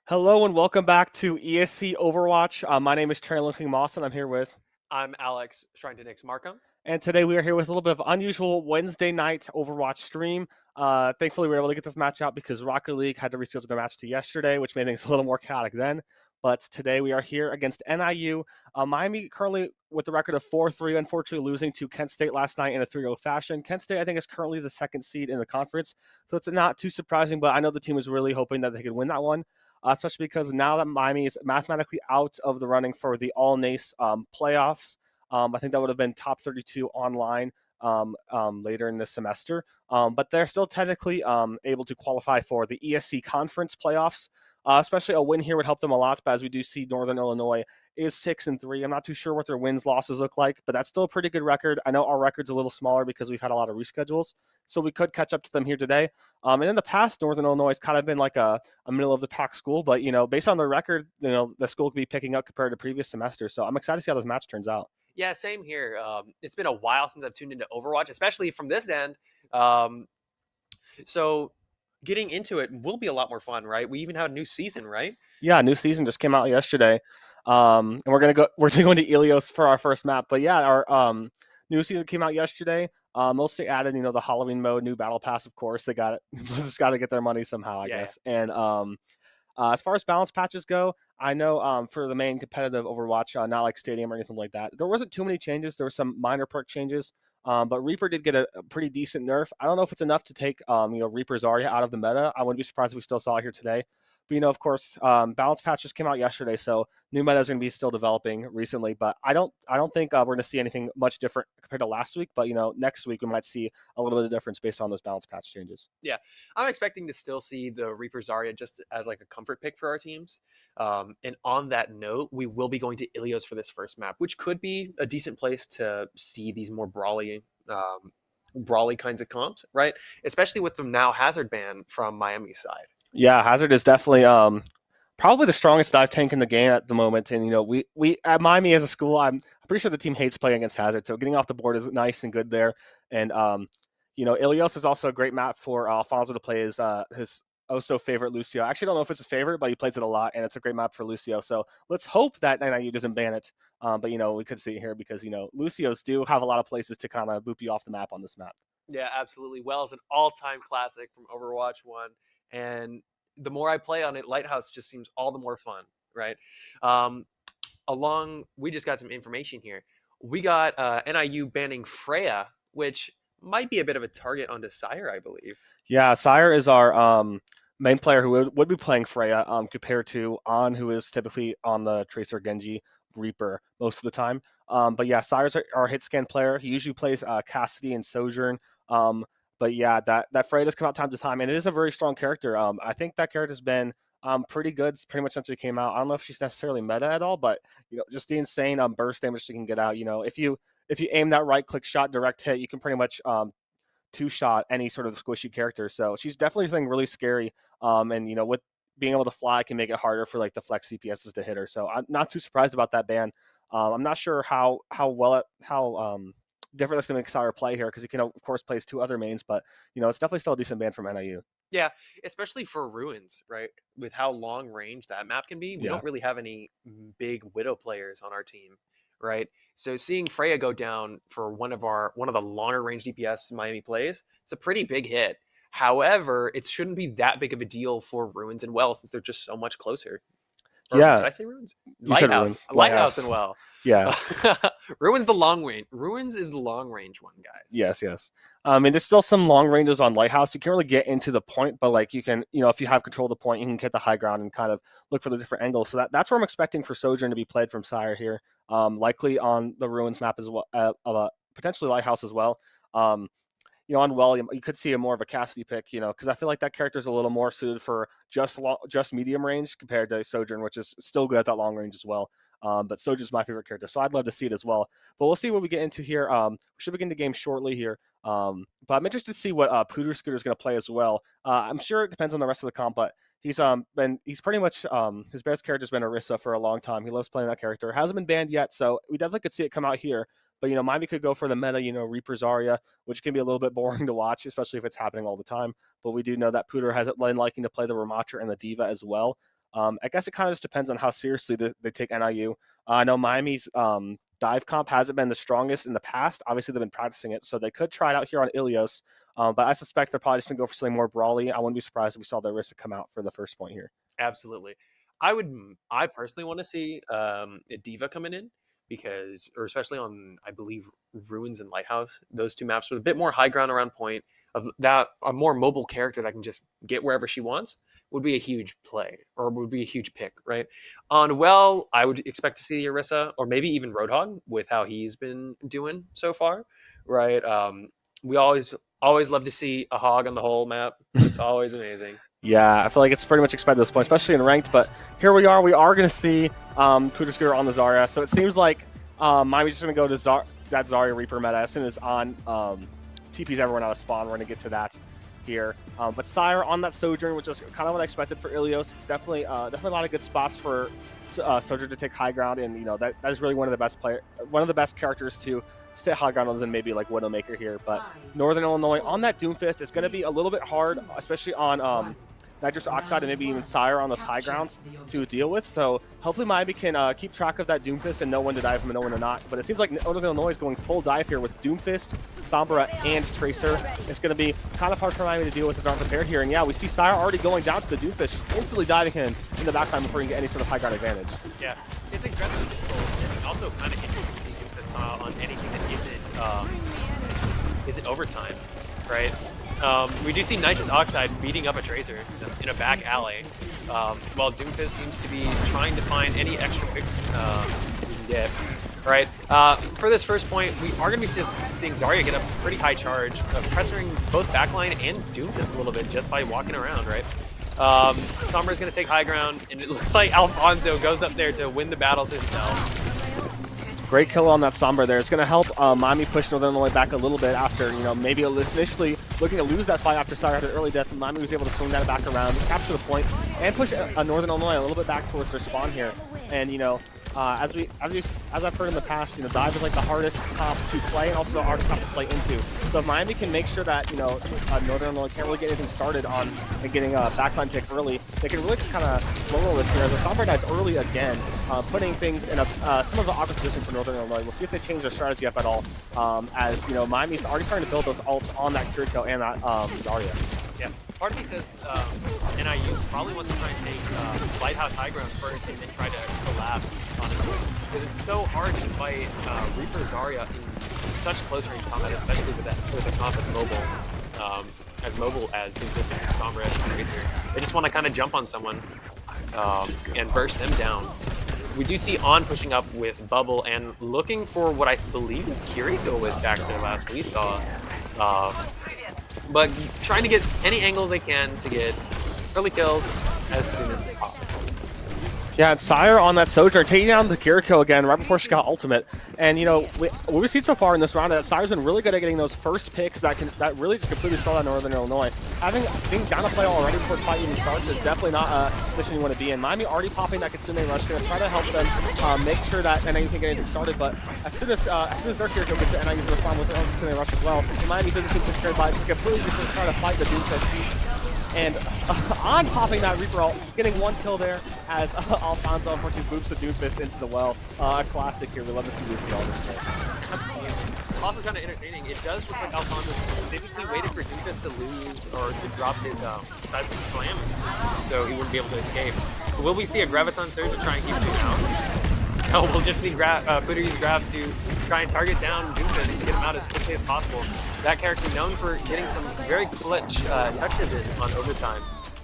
Hello and welcome back to ESC Overwatch. My name is Trae Linkling Moss, and I'm here with... I'm Alex, trying to Nix Marcum. And today we are here with a little bit of unusual Wednesday night Overwatch stream. Thankfully, we were able to get this match out because Rocket League had to reschedule the match to yesterday, which made things a little more chaotic then. But today we are here against NIU. Miami currently with the record of 4-3, unfortunately losing to Kent State last night in a 3-0 fashion. Kent State, I think, is currently the second seed in the conference, so it's not too surprising, but I know the team was really hoping that they could win that one. Especially because now that Miami is mathematically out of the running for the all NACE playoffs, I think that would have been top 32 online later in this semester. But they're still technically able to qualify for the ESC conference playoffs. Especially a win here would help them a lot, but as we do see, Northern Illinois is 6-3. I'm not too sure what their wins losses look like, but that's still a pretty good record. I know our record's a little smaller because we've had a lot of reschedules, so we could catch up to them here today. And in the past, Northern Illinois has kind of been like a middle of the pack school, but based on their record, the school could be picking up compared to previous semesters. So I'm excited to see how this match turns out. Yeah, same here. It's been a while since I've tuned into Overwatch, especially from this end. So getting into it will be a lot more fun, right? We even have a new season, right? Yeah, new season just came out yesterday. And we're gonna go into Ilios for our first map. But yeah, our new season came out yesterday. Mostly added, the Halloween mode, new battle pass, of course. They got it. Just got to get their money somehow, I guess. And as far as balance patches go, I know for the main competitive Overwatch, not like Stadium or anything like that, there wasn't too many changes. There were some minor perk changes, but Reaper did get a pretty decent nerf. I don't know if it's enough to take Reaper Zarya out of the meta. I wouldn't be surprised if we still saw it here today. But, of course, balance patches came out yesterday, so new meta is going to be still developing recently. But I don't think we're going to see anything much different compared to last week. But, next week we might see a little bit of difference based on those balance patch changes. Yeah, I'm expecting to still see the Reaper Zarya just as like a comfort pick for our teams. And on that note, we will be going to Ilios for this first map, which could be a decent place to see these more brawly kinds of comps, right? Especially with the now Hazard ban from Miami's side. Yeah, Hazard is definitely probably the strongest dive tank in the game at the moment. And, we at Miami as a school, I'm pretty sure the team hates playing against Hazard. So getting off the board is nice and good there. And, Ilios is also a great map for Alfonso to play his also favorite Lucio. I actually don't know if it's his favorite, but he plays it a lot, and it's a great map for Lucio. So let's hope that NIU doesn't ban it. But, we could see it here because, Lucios do have a lot of places to kind of boop you off the map on this map. Yeah, absolutely. Well, it's an all-time classic from Overwatch 1. And the more I play on it, Lighthouse just seems all the more fun, right? We just got some information here. We got NIU banning Freya, which might be a bit of a target onto Sire, I believe. Yeah, Sire is our main player who would be playing Freya compared to An, who is typically on the Tracer, Genji, Reaper most of the time. But yeah, Sire's our hit scan player. He usually plays Cassidy and Sojourn. But yeah, that Freya does come out time to time, and it is a very strong character. I think that character's been pretty good pretty much since we came out. I don't know if she's necessarily meta at all, but just the insane burst damage she can get out. If you aim that right click shot direct hit, you can pretty much two-shot any sort of squishy character. So she's definitely something really scary. And with being able to fly can make it harder for like the flex CPSs to hit her. So I'm not too surprised about that ban. I'm not sure how different that's going to make Sire play here because he can, of course, plays two other mains, but, it's definitely still a decent ban from NIU. Yeah, especially for Ruins, right? With how long range that map can be, we don't really have any big Widow players on our team, right? So seeing Freya go down for one of the longer range DPS Miami plays, it's a pretty big hit. However, it shouldn't be that big of a deal for Ruins and Well since they're just so much closer. Or, did I say Ruins? Lighthouse. Lighthouse and Well. Yeah. Ruins the long range. Ruins is the long range one, guys. Yes. There's still some long ranges on Lighthouse. You can't really get into the point, but like you can, if you have control of the point, you can hit the high ground and kind of look for the different angles. So that's where I'm expecting for Sojourn to be played from Sire here. Likely on the Ruins map as well, potentially Lighthouse as well. you know, on well, you could see a more of a Cassidy pick, you know, because I feel like that character is a little more suited for just medium range compared to Sojourn, which is still good at that long range as well. But Sojourn's my favorite character, so I'd love to see it as well. But we'll see what we get into here. We should begin the game shortly here. But I'm interested to see what Pooter Scooter is going to play as well. I'm sure it depends on the rest of the comp, but he's pretty much his best character's been Orisa for a long time. He loves playing that character. Hasn't been banned yet, so we definitely could see it come out here. But, you know, Miami could go for the meta, you know, Reaper Zarya, which can be a little bit boring to watch, especially if it's happening all the time. But we do know that Pooter has been liking to play the Ramattra and the Diva as well. I guess it kind of just depends on how seriously they take NIU. I know Miami's dive comp hasn't been the strongest in the past. Obviously, they've been practicing it, so they could try it out here on Ilios. But I suspect they're probably just going to go for something more brawly. I wouldn't be surprised if we saw the Orisa come out for the first point here. Absolutely. I personally want to see a Diva coming in, because, or especially on, I believe, Ruins and Lighthouse, those two maps with a bit more high ground around point, of that a more mobile character that can just get wherever she wants would be a huge play, or would be a huge pick, right? On well, I would expect to see Orisa, or maybe even Roadhog, with how he's been doing so far, right? We always love to see a hog on the whole map. It's always amazing. Yeah, I feel like it's pretty much expected at this point, especially in ranked. But here we are. We are going to see Pooter Scooter on the Zarya. So it seems like Miami's just going to go to that Zarya Reaper meta as soon as on TP's everyone out of spawn. We're going to get to that here. But Sire on that Sojourn, which is kind of what I expected for Ilios. It's definitely a lot of good spots for Sojourn to take high ground, and you know that is really one of the best characters to stay high ground other than maybe like Widowmaker here. But Northern Illinois on that Doomfist, it's going to be a little bit hard, especially on Nitrous Oxide and maybe even Sire on those high grounds to deal with. So hopefully Miami can keep track of that Doomfist and know when to dive him and know when to not. But it seems like Northern Illinois is going full dive here with Doomfist, Sombra, and Tracer. It's going to be kind of hard for Miami to deal with if they're unprepared here. And yeah, we see Sire already going down to the Doomfist, just instantly diving him in the backline before he can get any sort of high ground advantage. Yeah, it's incredibly difficult, and also kind of interesting to see Doomfist on anything that isn't overtime, right? We do see Nitrous Oxide beating up a Tracer in a back alley, while Doomfist seems to be trying to find any extra picks he can get. Right. For this first point, we are going to be seeing Zarya get up to pretty high charge, pressuring both backline and Doomfist a little bit just by walking around, right? Sombra is going to take high ground, and it looks like Alfonso goes up there to win the battles himself. Great kill on that Sombra there. It's going to help Miami push Northern Illinois back a little bit after, you know, maybe initially looking to lose that fight after Sire had an early death. Miami was able to swing that back around, capture the point, and push Northern Illinois a little bit back towards their spawn here. And, you know, as I've heard in the past, you know, dive is like the hardest comp to play and also the hardest comp to play into. So if Miami can make sure that, you know, Northern Illinois can't really get anything started on and getting a backline pick early, they can really just kind of slow roll this here. As the Sombra dies early again, putting things in some of the awkward position for Northern Illinois. We'll see if they change their strategy up at all, as, you know, Miami's already starting to build those ults on that Kiriko and that Zarya. Yeah, part of me says NIU probably wants to try and take Lighthouse high ground first and then try to collapse on it. Because it's so hard to fight Reaper Zarya in such close range combat, especially with a comp as mobile as Sombra and Tracer. They just want to kind of jump on someone and burst them down. We do see On pushing up with Bubble and looking for what I believe is Kiriko was back there last we saw. But trying to get any angle they can to get early kills as soon as possible. Yeah, and Sire on that Sojourn, taking down the Kiriko again right before she got ultimate. And, you know, what we've seen so far in this round is that Sire's been really good at getting those first picks that really just completely sell out Northern Illinois. Being down to play already before the fight even starts is definitely not a position you want to be in. Miami already popping that Kitsune rush. They're going to try to help them make sure that NIU can get anything started. But as soon as their Kiriko gets to NIU's respond with their own Kitsune rush as well, Miami doesn't seem to straight by. It's completely just trying to fight the Doomfist. And On popping that Reaper ult, getting one kill there as Alfonso unfortunately boops the Doomfist into the well. A classic here. We love to see all this play. Absolutely. Also kind of entertaining. It does look like Alfonso specifically waited for Doomfist to lose or to drop his seismic slam, so he wouldn't be able to escape. Will we see a Graviton Surge to try and keep him down? No, we'll just see Pooter use Grav to try and target down Doomfist and get him out as quickly as possible. That character known for getting some very clutch touches in on overtime,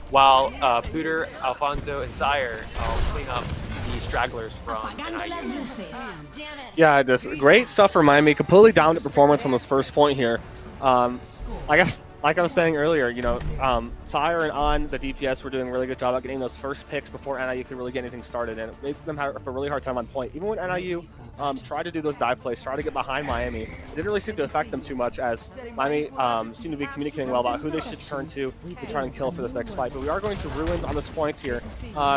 while Pooter, Alfonso, and Sire clean up the stragglers from NIU. Yeah, just great stuff for Miami. Completely dominant performance on this first point here. I guess, like I was saying earlier, you know, Sire and On, the DPS, were doing a really good job at getting those first picks before NIU could really get anything started, and it made them have a really hard time on point. Even when NIU tried to do those dive plays, tried to get behind Miami, it didn't really seem to affect them too much, as Miami seemed to be communicating well about who they should turn to try and kill for this next fight. But we are going to Ruins on this point here.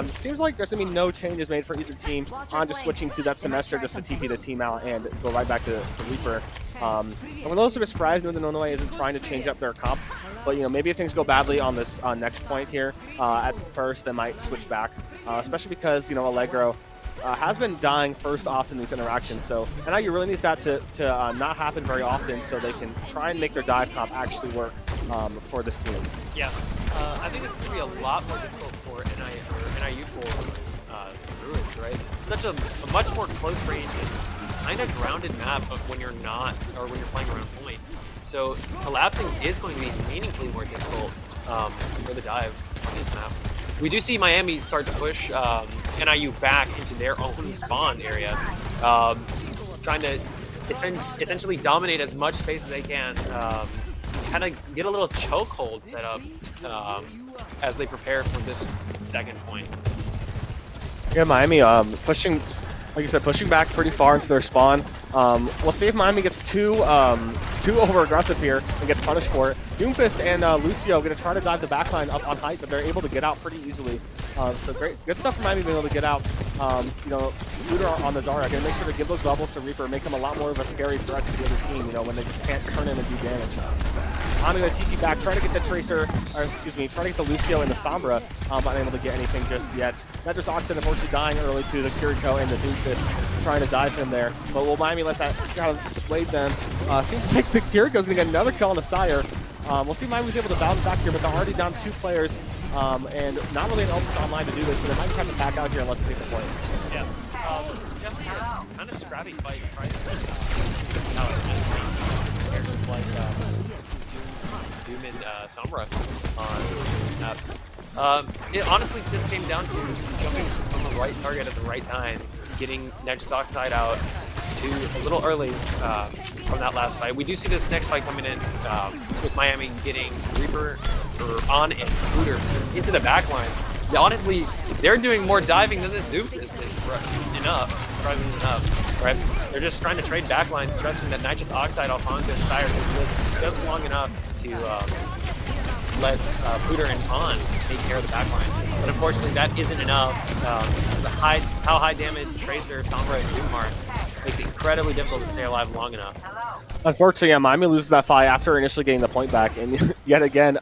Seems like there's going to be no changes made for either team. On just switching to that semester just to TP the team out and go right back to Reaper. I'm a little surprised Northern Illinois isn't trying to change up their comp, but you know, maybe if things go badly on this next point here at first, they might switch back, especially because, you know, Allegro has been dying first off in these interactions. So NIU really needs that to not happen very often, so they can try and make their dive comp actually work for this team. Yeah, I think this is going to be a lot more difficult for NIU for Ruins, right? Such a much more close range and kind of grounded map of when you're not, or when you're playing around point. So collapsing is going to be meaningfully more difficult for the dive on this map. We do see Miami start to push NIU back into their own spawn area, trying to essentially dominate as much space as they can, kind of get a little chokehold set up as they prepare for this second point. Yeah, Miami pushing, like you said, pushing back pretty far into their spawn. We'll see if Miami gets too over aggressive here and gets punished for it. Doomfist and Lucio going to try to dive the backline up on height, but they're able to get out pretty easily. So good stuff for Miami being able to get out. You know, Looter on the Zarya, going to make sure to give those bubbles to Reaper, make him a lot more of a scary threat to the other team, you know, when they just can't turn in and do damage. I'm going to TP back, trying to get the Tracer, or excuse me, trying to get the Lucio and the Sombra, but unable to get anything just yet. Not just Oxen, unfortunately, dying early to the Kiriko and the Doomfist, trying to dive him there. But will Miami let that kind of blade them? Seems like the Kiriko's going to get another kill on the Sire. We'll see if Miami's able to bounce back here, but they're already down 2 players, and not really an open online to do this, so they might just have to back out here and let them take the point. Yeah, definitely a kind of scrappy fight, right? Characters like Doom and Sombra on map. It honestly just came down to jumping on the right target at the right time, getting Nitrous Oxide out a little early from that last fight. We do see this next fight coming in with Miami getting Reaper on and Looter into the back line. Yeah, honestly, they're doing more diving than this Doomfist is enough, right? They're just trying to trade backlines, trusting that Nitrous Oxide Alfonso and Sire will live just long enough to let Looter and On take care of the backline. But unfortunately, that isn't enough. How high damage Tracer, Sombra, and Doom are makes it incredibly difficult to stay alive long enough. Unfortunately, yeah, Miami loses that fight after initially getting the point back, and yet again,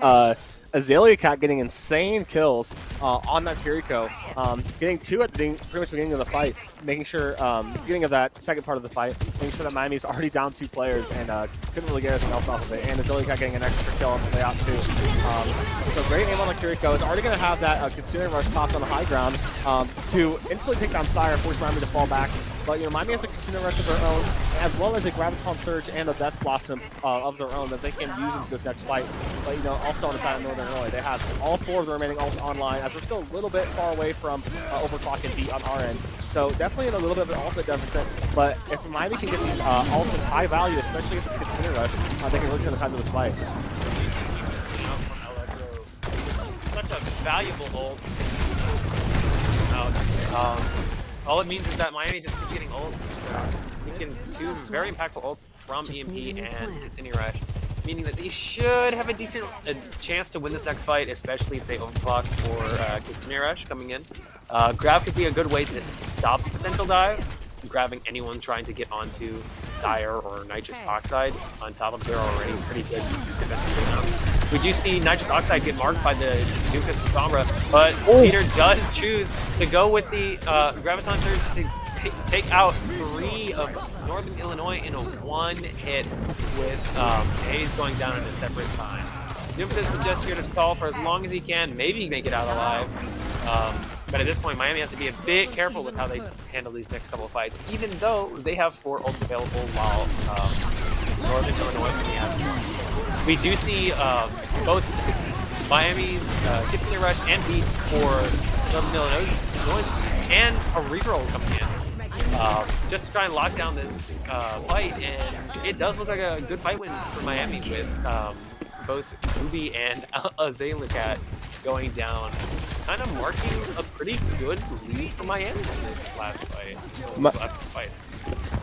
Azalea Cat getting insane kills on that Kiriko, getting 2 at the pretty much beginning of the fight, making sure, beginning of that second part of the fight, making sure that Miami's already down 2 players and couldn't really get anything else off of it. And Azalea Cat getting an extra kill on the way out too. So great aim on the Kiriko. It's already going to have that Kitsune Rush popped on the high ground to instantly take down Sire, force Miami to fall back. But you know, Miami has a Kitsune Rush of their own, as well as a Graviton Surge and a Death Blossom of their own that they can use into this next fight. But you know, also on the side of Northern Illinois, they have all 4 of the remaining ults online, as we're still a little bit far away from overclock and beat on our end. So definitely in a little bit of an ultimate deficit. But if Miami can get these ults as high value, especially if it's Kitsune Rush, they can really turn the sides of this fight. Such a valuable ult. All it means is that Miami just keeps getting ult. Making 2 very impactful ults from EMP and Kitsune Rush, meaning that they should have a decent chance to win this next fight, especially if they overclock for Kitsune Rush coming in. Grab could be a good way to stop the potential dive, grabbing anyone trying to get onto Sire or Nitrous Oxide on top of their already pretty good defensive lineup. We do see Nitrous Oxide get marked by the Doomfist and Sombra, but Peter does choose to go with the Graviton Surge to take out 3 of Northern Illinois in a 1 hit with Hayes going down at a separate time. Doomfist is just here to stall for as long as he can, maybe make it out alive. But at this point, Miami has to be a bit careful with how they handle these next couple of fights, even though they have 4 ults available while Northern Illinois only has 1. We do see both Miami's Kitsune Rush and beat for Northern Illinois and a reroll coming in. just to try and lock down this fight. And it does look like a good fight win for Miami with both Ruby and Azalicat going down, kind of marking a pretty good lead for Miami in this last fight.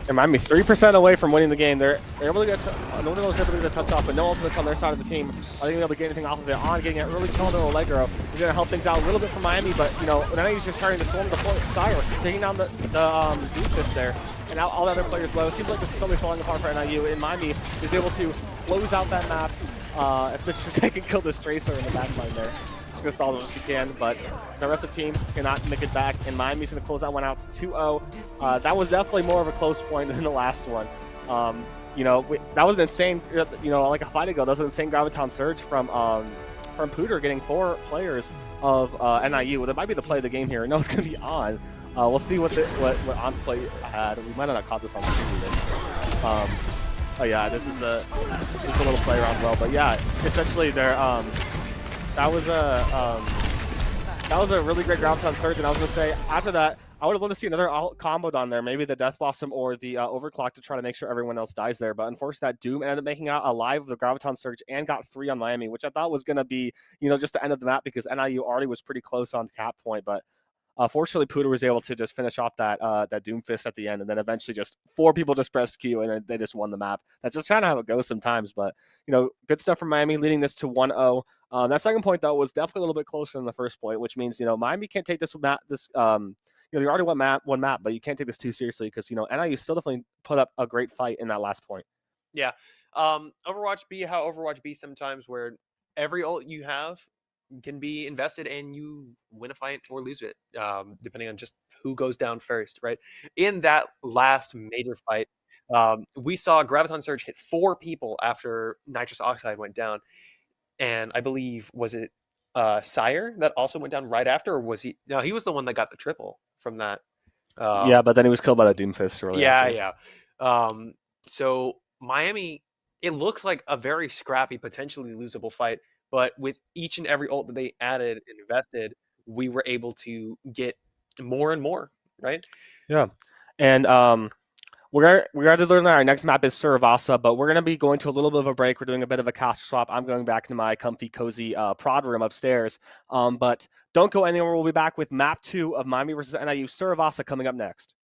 And Miami 3% away from winning the game. They're able to get no one able to get a touch off, but no ultimates on their side of the team. Are they able to get anything off of it? On getting an early kill on Allegro is going to help things out a little bit for Miami, but you know, now he's just starting to storm the point. Sire taking down the Doofus there, and now all the other players low. It seems like this is slowly falling apart for NIU, and Miami is able to close out that map. If they can kill this Tracer in the backline there. Just gonna solve it if she can, but the rest of the team cannot make it back, and Miami's gonna close that one out to 2-0. That was definitely more of a close point than the last one. You know, that was an insane, you know, like a fight ago, that was an insane Graviton surge from Pooter getting 4 players of NIU. That might be the play of the game here. No, it's gonna be On. We'll see what On's play had. We might not have caught this on the stream either. Oh yeah, this is a little play around well, but yeah, essentially they're that was a really great Graviton surge, and I was gonna say after that I would have loved to see another comboed on there, maybe the Death Blossom or the Overclock to try to make sure everyone else dies there. But unfortunately, that Doom ended up making out alive with the Graviton surge and got 3 on Miami, which I thought was gonna be, you know, just the end of the map because NIU already was pretty close on cap point, but. Fortunately, Pooter was able to just finish off that Doomfist at the end, and then eventually just 4 people just pressed Q, and then they just won the map. That's just kind of how it goes sometimes, but, you know, good stuff from Miami, leading this to 1-0. That second point, though, was definitely a little bit closer than the first point, which means, you know, Miami can't take this map, you know, they already won one map, but you can't take this too seriously because, you know, NIU still definitely put up a great fight in that last point. Yeah. Overwatch be how Overwatch be sometimes, where every ult you have can be invested and you win a fight or lose it, depending on just who goes down first, right? In that last major fight, we saw Graviton Surge hit 4 people after Nitrous Oxide went down, and I believe, was it Sire that also went down right after, or was he? No, he was the one that got the triple from that. Yeah, but then he was killed by the Doomfist earlier. Yeah. So Miami, it looks like a very scrappy, potentially losable fight. But with each and every ult that they added and invested, we were able to get more and more, right? Yeah. And we're going to learn that our next map is Suravasa, but we're going to be going to a little bit of a break. We're doing a bit of a caster swap. I'm going back into my comfy, cozy prod room upstairs. But don't go anywhere. We'll be back with map 2 of Miami versus NIU Suravasa coming up next.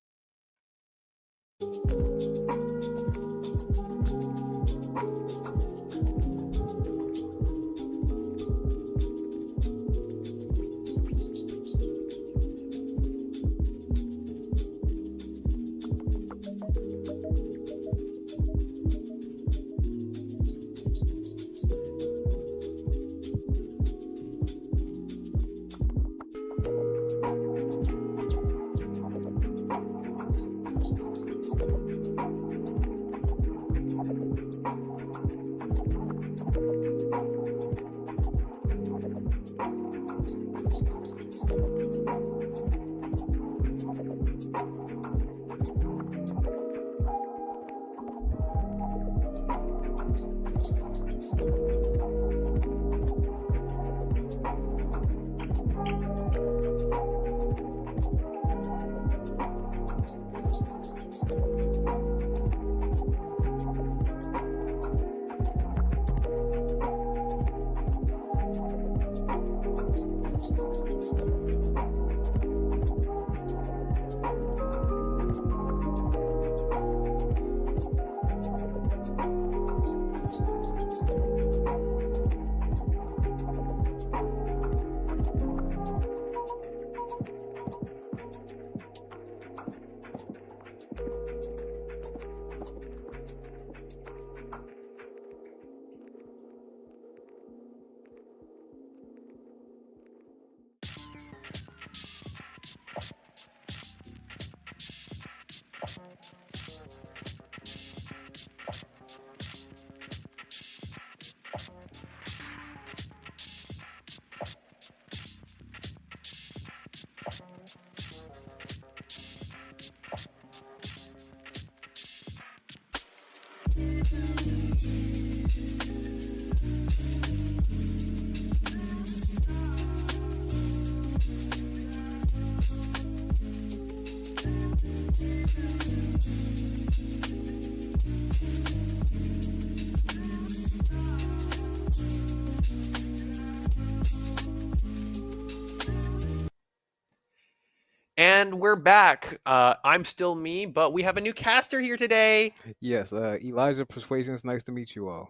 And we're back. I'm still me, but we have a new caster here today. Yes, Elijah Persuasionz, nice to meet you all.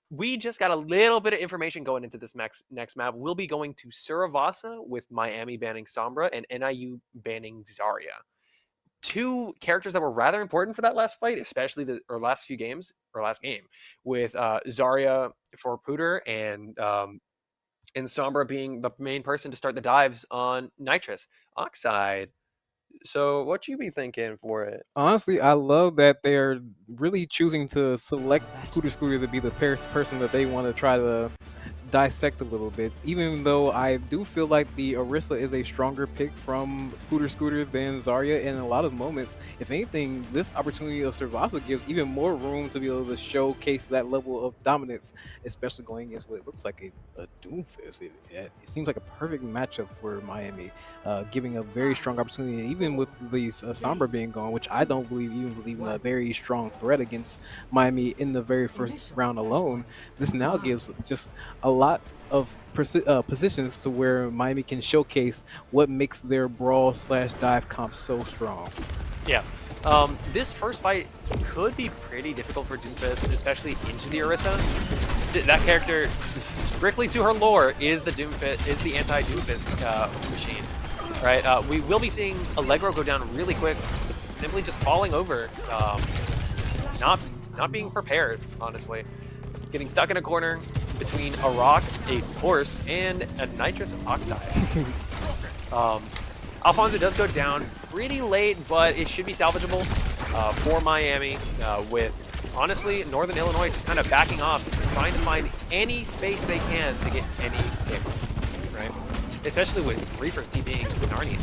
We just got a little bit of information going into this next map. We'll be going to Suravasa with Miami banning Sombra and NIU banning Zarya. Two characters that were rather important for that last fight, especially last game with Zarya for Pooter and Sombra being the main person to start the dives on Nitrous Oxide. So what you be thinking for it? Honestly, I love that they're really choosing to select Pooter Scooter to be the person that they want to try to dissect a little bit, even though I do feel like the Orisa is a stronger pick from Pooter Scooter than Zarya in a lot of moments. If anything, this opportunity of Suravasa gives even more room to be able to showcase that level of dominance, especially going against what it looks like a Doomfist. It seems like a perfect matchup for Miami, giving a very strong opportunity, even with these Sombra being gone, which I don't believe was even a very strong threat against Miami in the very first round alone. This now gives just a lot of positions to where Miami can showcase what makes their brawl/dive comp so strong. Yeah. This first fight could be pretty difficult for Doomfist, especially into the Orisa. That character, strictly to her lore, is the anti-Doomfist machine, right? We will be seeing Allegro go down really quick, simply just falling over, not being prepared, honestly. Getting stuck in a corner between a rock, a horse, and a nitrous oxide. Alfonso does go down pretty late, but it should be salvageable for Miami, with, honestly, Northern Illinois just kind of backing off, trying to find any space they can to get any pick, right? Especially with Referency being Narnia.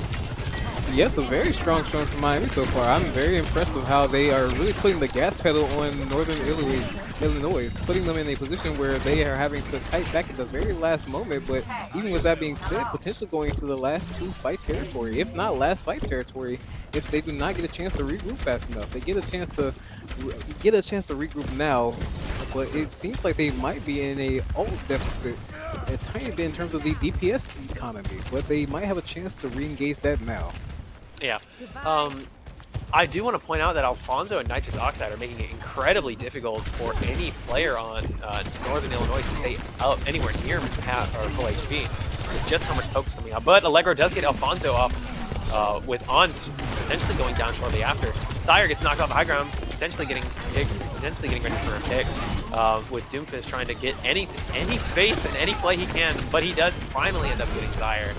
Yes, a very strong showing from Miami so far. I'm very impressed with how they are really putting the gas pedal on Northern Illinois, putting them in a position where they are having to fight back at the very last moment. But even with that being said, potentially going into the last two fight territory, if not last fight territory, if they do not get a chance to regroup fast enough. They get a chance to regroup now, but it seems like they might be in a ult deficit a tiny bit in terms of the DPS economy, but they might have a chance to re-engage that now. Yeah. I do want to point out that Alfonso and Nitrous Oxide are making it incredibly difficult for any player on Northern Illinois to stay out anywhere near half or full HP. Just how much focus coming out. But Allegro does get Alfonso off with Aunt potentially going down shortly after. Sire gets knocked off high ground, potentially getting ready for a pick. With Doomfist trying to get any space and any play he can, but he does finally end up getting Sire.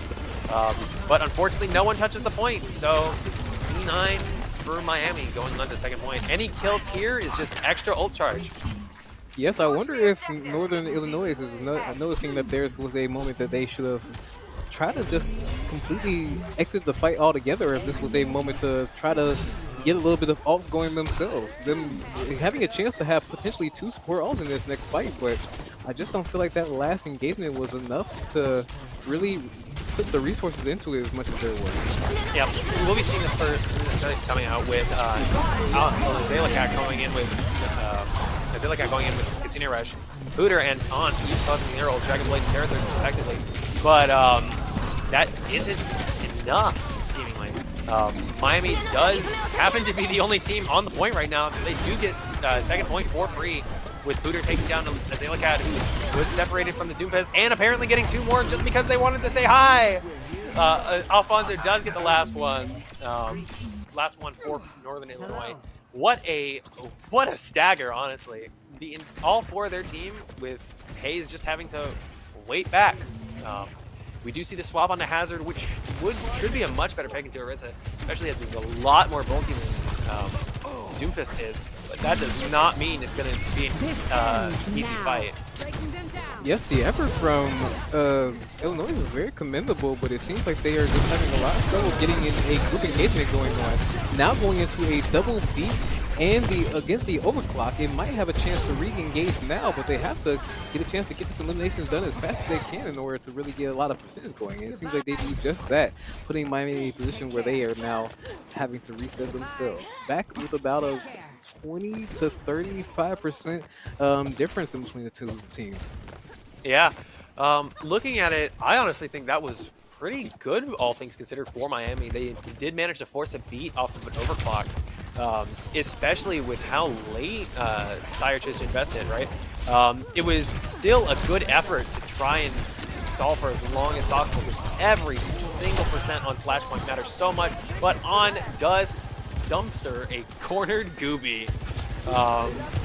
But unfortunately, no one touches the point, so C9 for Miami going on to second point. Any kills here is just extra ult charge. Yes, I wonder if Northern Illinois is noticing that there was a moment that they should have tried to just completely exit the fight altogether, or if this was a moment to try to get a little bit of ults going themselves. Them having a chance to have potentially 2 support ults in this next fight, but I just don't feel like that last engagement was enough to really put the resources into it as much as there was. Yeah, we'll be seeing this first coming out with Zaylacat going in with Katsune Rush, Booter and On each causing their old Dragon Blade and Terror Surge effectively, but that isn't enough, seemingly. Miami does happen to be the only team on the point right now, so they do get second point for free, with Booter taking down Zaylacat, who was separated from the Doomfist, and apparently getting 2 more just because they wanted to say hi. Alfonso does get the last one. Last one for Northern Illinois. What a stagger, honestly. All 4 of their team, with Hayes just having to wait back. We do see the swap on the Hazard, which should be a much better pick into Orisa, especially as he's a lot more bulky than Doomfist is. But that does not mean it's going to be an easy fight. Yes, the effort from Illinois is very commendable, but it seems like they are just having a lot of trouble getting in a group engagement going on. Now going into a double beat and against the overclock, it might have a chance to re-engage now, but they have to get a chance to get this eliminations done as fast as they can in order to really get a lot of percentage going. And it seems like they do just that, putting Miami in a position where they are now having to reset themselves. Back with about a 20 to 35% difference in between the two teams. Yeah. Looking at it, I honestly think that was pretty good, all things considered, for Miami. They did manage to force a beat off of an overclock, especially with how late Sire chose to invest in, right? It was still a good effort to try and stall for as long as possible, because every single percent on Flashpoint matters so much, but On does dumpster a cornered Gooby.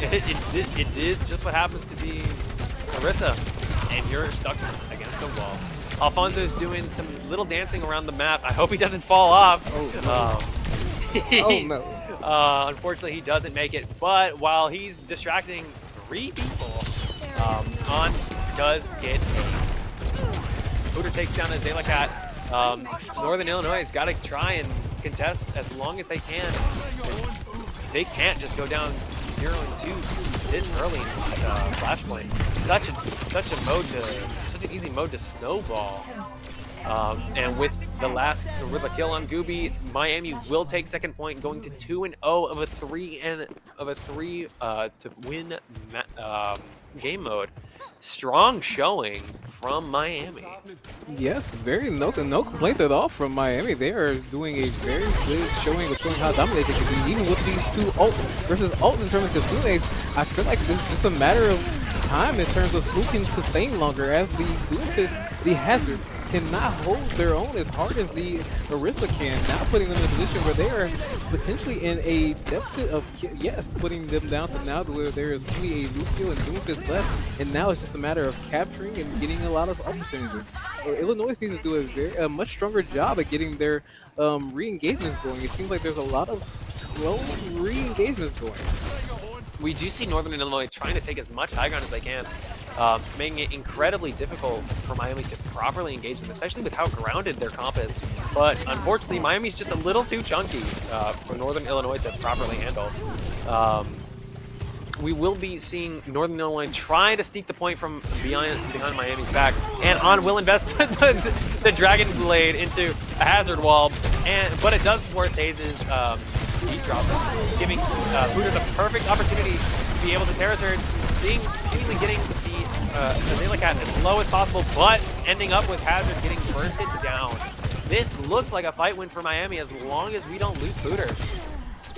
It is just what happens to be Orisa, and you're stuck against the wall. Alfonso's doing some little dancing around the map. I hope he doesn't fall off. Oh no. Unfortunately, he doesn't make it, but while he's distracting 3 people, On does get AIDS. Hooter takes down a Zayla Cat. Northern Illinois has got to try and contest as long as they can. They can't just go down 0-2 this early at Flashpoint. Such an easy mode to snowball. And with the kill on Gooby, Miami will take second point, going to 2-0 of a 3 to win game mode. Strong showing from Miami. Yes, no complaints at all from Miami. They are doing a very good showing of showing how dominant they can be, even with these 2 ult versus ult in terms of Kazunes. I feel like it's just a matter of time in terms of who can sustain longer, as the Doomfist, the Hazard, cannot hold their own as hard as the Orisa can, now putting them in a position where they are potentially in a deficit of, yes, putting them down to now to where there is only a Lucio and Doomfist left, and now it's just a matter of capturing and getting a lot of up percentages. Illinois needs to do a much stronger job at getting their re-engagements going. It seems like there's a lot of slow re-engagements going. We do see Northern Illinois trying to take as much high ground as they can, making it incredibly difficult for Miami to properly engage them, especially with how grounded their comp is. But unfortunately, Miami's just a little too chunky for Northern Illinois to properly handle. We will be seeing Northern Illinois try to sneak the point from behind Miami's back, and On will invest the Dragon Blade into a hazard wall, but it does force Hayes' heat drop, giving Buddha the perfect opportunity to be able to terrace her, seemingly getting the Zayla Cat as low as possible, but ending up with Hazard getting bursted down. This looks like a fight win for Miami as long as we don't lose Booter.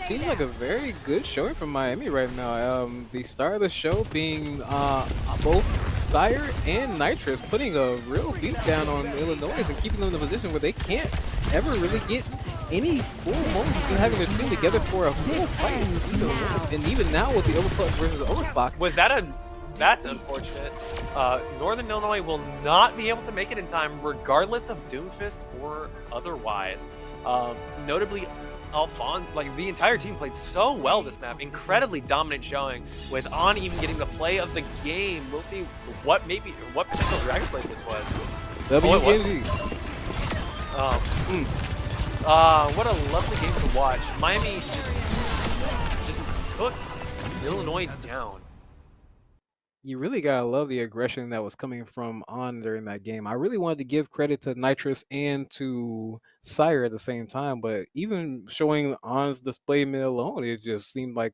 Seems like a very good showing from Miami right now. The star of the show being both Sire and Nitrous, putting a real beat down on Illinois and keeping them in a position where they can't ever really get any full moments of having their team together for a full fight. And even now with the overclock versus overclock. That's unfortunate. Northern Illinois will not be able to make it in time, regardless of Doomfist or otherwise. Notably, the entire team played so well this map. Incredibly dominant showing, with On even getting the play of the game. We'll see what potential Dragon Blade this was. WKG. What a lovely game to watch. Miami just took Illinois down. You really gotta love the aggression that was coming from On during that game. I really wanted to give credit to Nitrous and to Sire at the same time, but even showing On's display mid alone, it just seemed like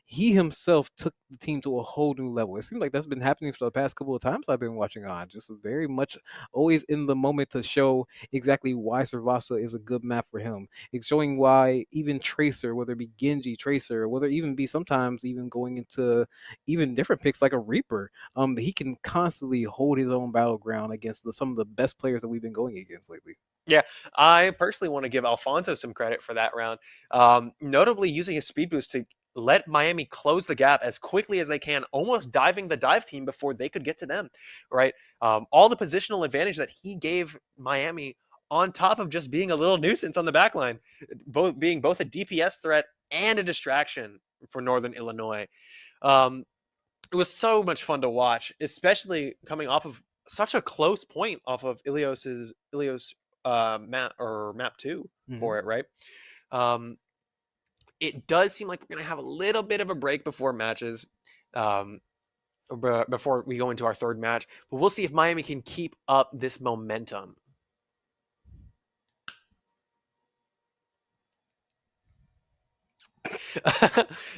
he himself took the team to a whole new level. It seemed like that's been happening for the past couple of times I've been watching On. Just very much always in the moment to show exactly why Servasa is a good map for him. It's showing why even Tracer, whether it be Genji, Tracer, whether it even be sometimes even going into even different picks like a Reaper, he can constantly hold his own battleground against some of the best players that we've been going against lately. Yeah, I personally want to give Alfonso some credit for that round, notably using his speed boost to let Miami close the gap as quickly as they can, almost diving the dive team before they could get to them, right? All the positional advantage that he gave Miami, on top of just being a little nuisance on the backline, being both a DPS threat and a distraction for Northern Illinois. It was so much fun to watch, especially coming off of such a close point off of Ilios map 2 for it, right? It does seem like we're going to have a little bit of a break before matches, before we go into our third match, but we'll see if Miami can keep up this momentum.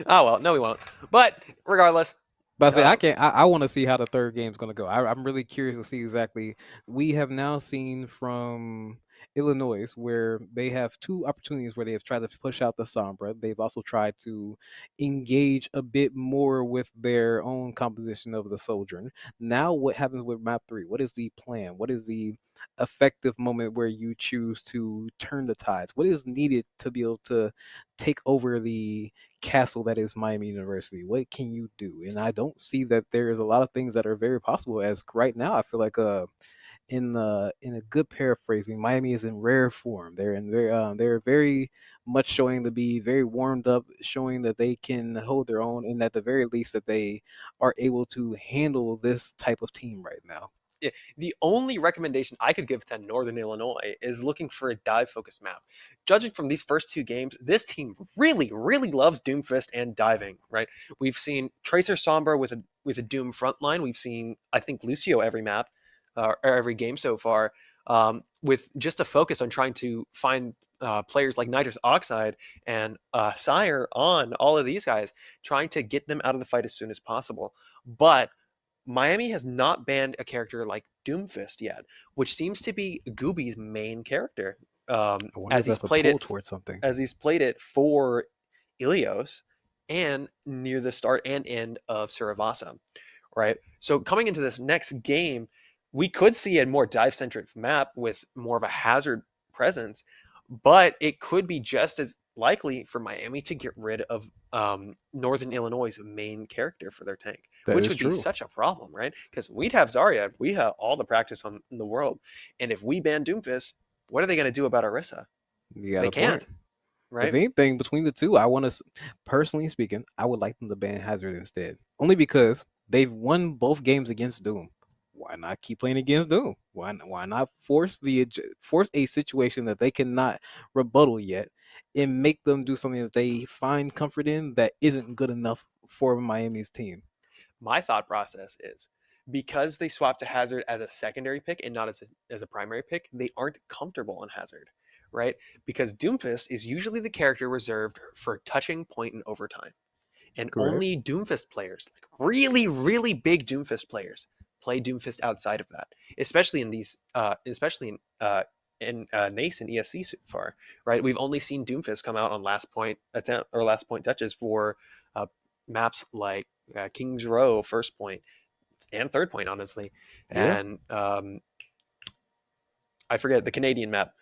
Oh, well, no, we won't. But regardless, But I say I can't. I want to see how the third game's going to go. I'm really curious to see exactly. We have now seen from Illinois where they have two opportunities where they have tried to push out the Sombra. They've also tried to engage a bit more with their own composition of the Sojourn. Now, what happens with map 3? What is the plan? What is the effective moment where you choose to turn the tides? What is needed to be able to take over the castle that is Miami University? What can you do? And I don't see that there is a lot of things that are very possible. As right now, I feel like in a good paraphrasing, Miami is in rare form. They're very much showing to be very warmed up, showing that they can hold their own, and at the very least that they are able to handle this type of team right now. Yeah, the only recommendation I could give to Northern Illinois is looking for a dive-focused map. Judging from these first two games, this team really, really loves Doomfist and diving, right? We've seen Tracer Sombra with a Doom frontline. We've seen, I think, Lucio every map, or every game so far, with just a focus on trying to find players like Nitrous Oxide and Sire on all of these guys, trying to get them out of the fight as soon as possible. But Miami has not banned a character like Doomfist yet, which seems to be Gooby's main character. As he's played it towards something. As he's played it for Ilios and near the start and end of Suravasa, right? So coming into this next game, we could see a more dive-centric map with more of a hazard presence, but it could be just as likely for Miami to get rid of Northern Illinois' main character for their tank, which would be such a problem, right? Because we'd have Zarya, we have all the practice in the world, and if we ban Doomfist, what are they going to do about Orisa? They can't, right? If anything, between the two, I want to, personally speaking, I would like them to ban Hazard instead, only because they've won both games against Doom. Why not keep playing against Doom? Why not force a situation that they cannot rebuttal yet, and make them do something that they find comfort in that isn't good enough for Miami's team? My thought process is, because they swapped to Hazard as a secondary pick and not as a primary pick, they aren't comfortable on Hazard, right? Because Doomfist is usually the character reserved for touching point in overtime. And Correct. Only Doomfist players, like really, really big Doomfist players, play Doomfist outside of that, especially in NACE and ESC so far, right? We've only seen Doomfist come out on last point attempt or last point touches for maps like Kings Row, first point, and third point, honestly. Yeah. And I forget the Canadian map.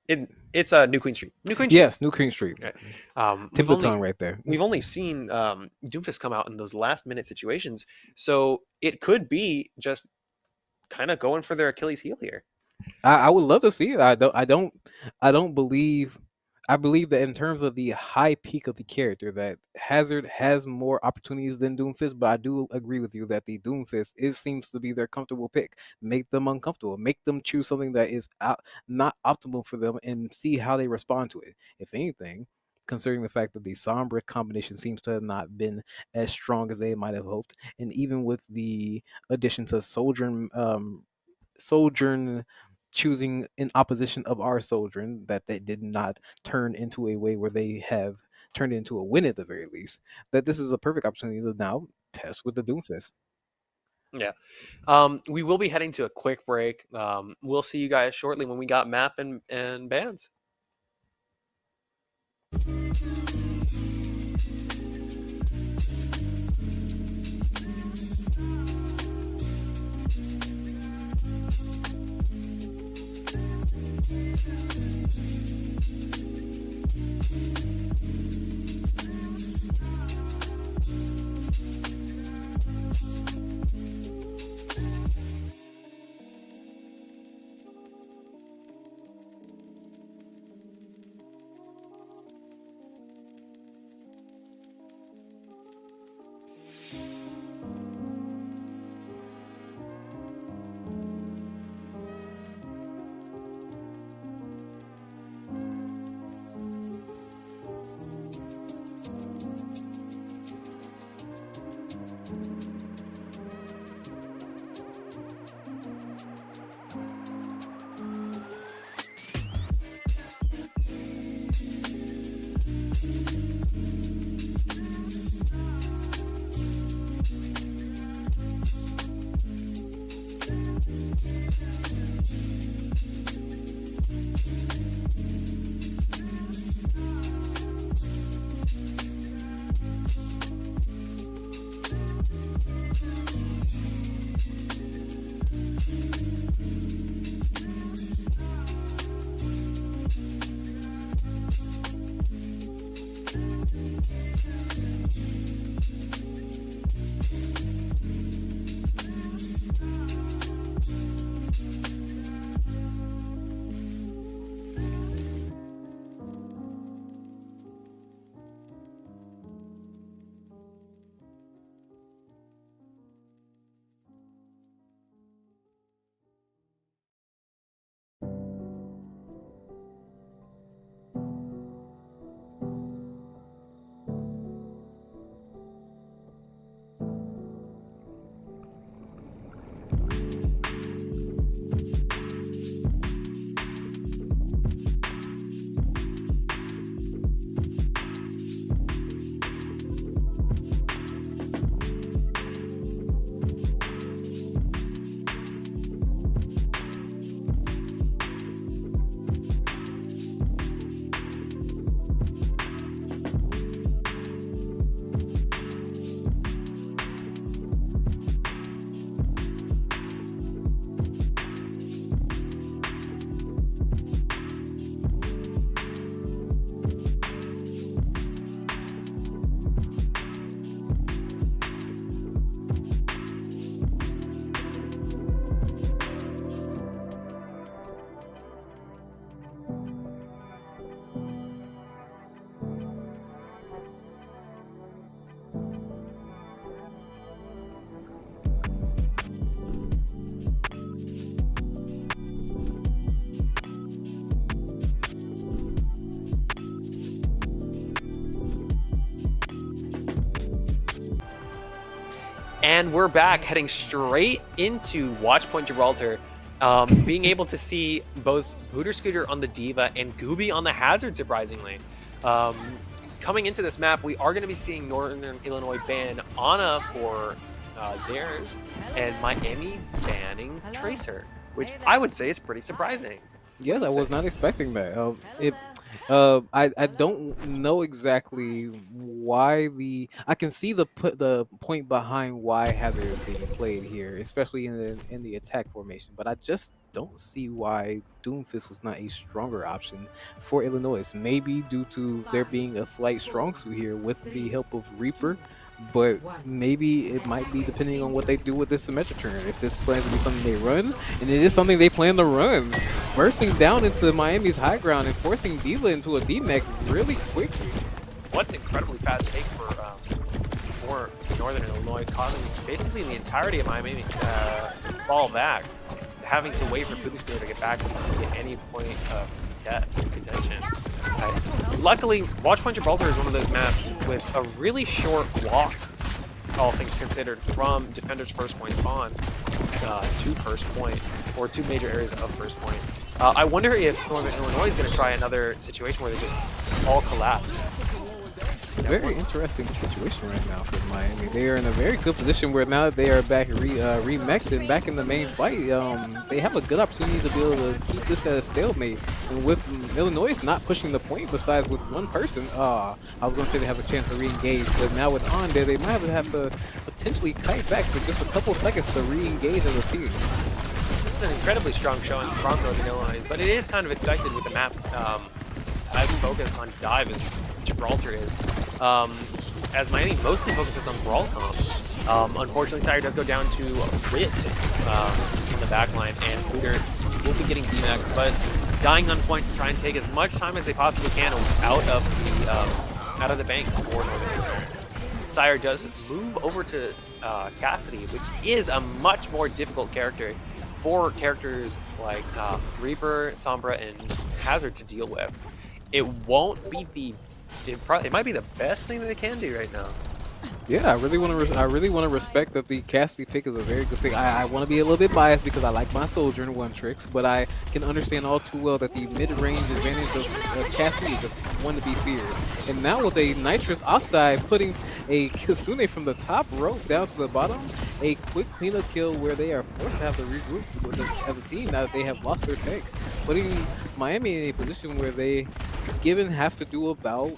It's New Queen Street. Yes, New Queen Street. Right. Tip of the tongue right there. We've only seen Doomfist come out in those last minute situations, so it could be just kind of going for their Achilles heel here. I would love to see it. I believe that in terms of the high peak of the character, that Hazard has more opportunities than Doomfist, but I do agree with you that the Doomfist seems to be their comfortable pick. Make them uncomfortable. Make them choose something that is not optimal for them and see how they respond to it. If anything, considering the fact that the Sombra combination seems to have not been as strong as they might have hoped, and even with the addition to Sojourn choosing in opposition of our Sojourn, that they did not turn into a way where they have turned into a win at the very least, that this is a perfect opportunity to now test with the Doomfist. Yeah. We will be heading to a quick break. We'll see you guys shortly when we got map and bans. And we're back, heading straight into Watchpoint Gibraltar. Being able to see both Booter Scooter on the Diva and Gooby on the Hazard, surprisingly. Coming into this map, we are going to be seeing Northern Illinois ban Ana for theirs, and Miami banning Tracer, which I would say is pretty surprising. Yes, I was not expecting that. I don't know exactly why I can see the point behind why Hazard is being played here, especially in the attack formation, but I just don't see why Doomfist was not a stronger option for Illinois. Maybe due to there being a slight strong suit here with the help of Reaper, but maybe it might be depending on what they do with this Symmetric turn. If this plans to be something they run, and it is something they plan to run, bursting down into Miami's high ground and forcing Diva into a D-Mech really quickly. What an incredibly fast take for Northern Illinois, causing basically the entirety of Miami fall back, having to wait for Booty Scooter to get back to get any point of contention. Luckily, Watchpoint Gibraltar is one of those maps with a really short walk, all things considered, from Defender's first point spawn to first point, or two major areas of first point. I wonder if Northern Illinois is going to try another situation where they just all collapse. Very interesting situation right now for Miami. They are in a very good position where now that they are back remixed and back in the main fight, they have a good opportunity to be able to keep this at a stalemate. And with Illinois not pushing the point, besides with one person, I was going to say they have a chance to re-engage, but now with On there, they might have to potentially kite back for just a couple seconds to re-engage as a team. It's an incredibly strong showing from Northern Illinois, but it is kind of expected with the map as focused on dive as Gibraltar is. As Miami mostly focuses on brawl comps. Unfortunately, Sire does go down to Rit in the backline, and Booter will be getting D-Mac, but dying on point to try and take as much time as they possibly can out of the bank for Northern Illinois. Sire does move over to Cassidy, which is a much more difficult character for characters like Reaper, Sombra, and Hazard to deal with. It won't be it might be the best thing that they can do right now. Yeah, I really want to respect that the Cassidy pick is a very good pick. I want to be a little bit biased because I like my Soldier and one tricks, but I can understand all too well that the mid-range advantage of Cassidy is just one to be feared. And now with a Nitrous Oxide putting a Kasune from the top rope down to the bottom, a quick cleanup kill where they are forced to have to regroup as a team now that they have lost their tech, putting Miami in a position where they have to do about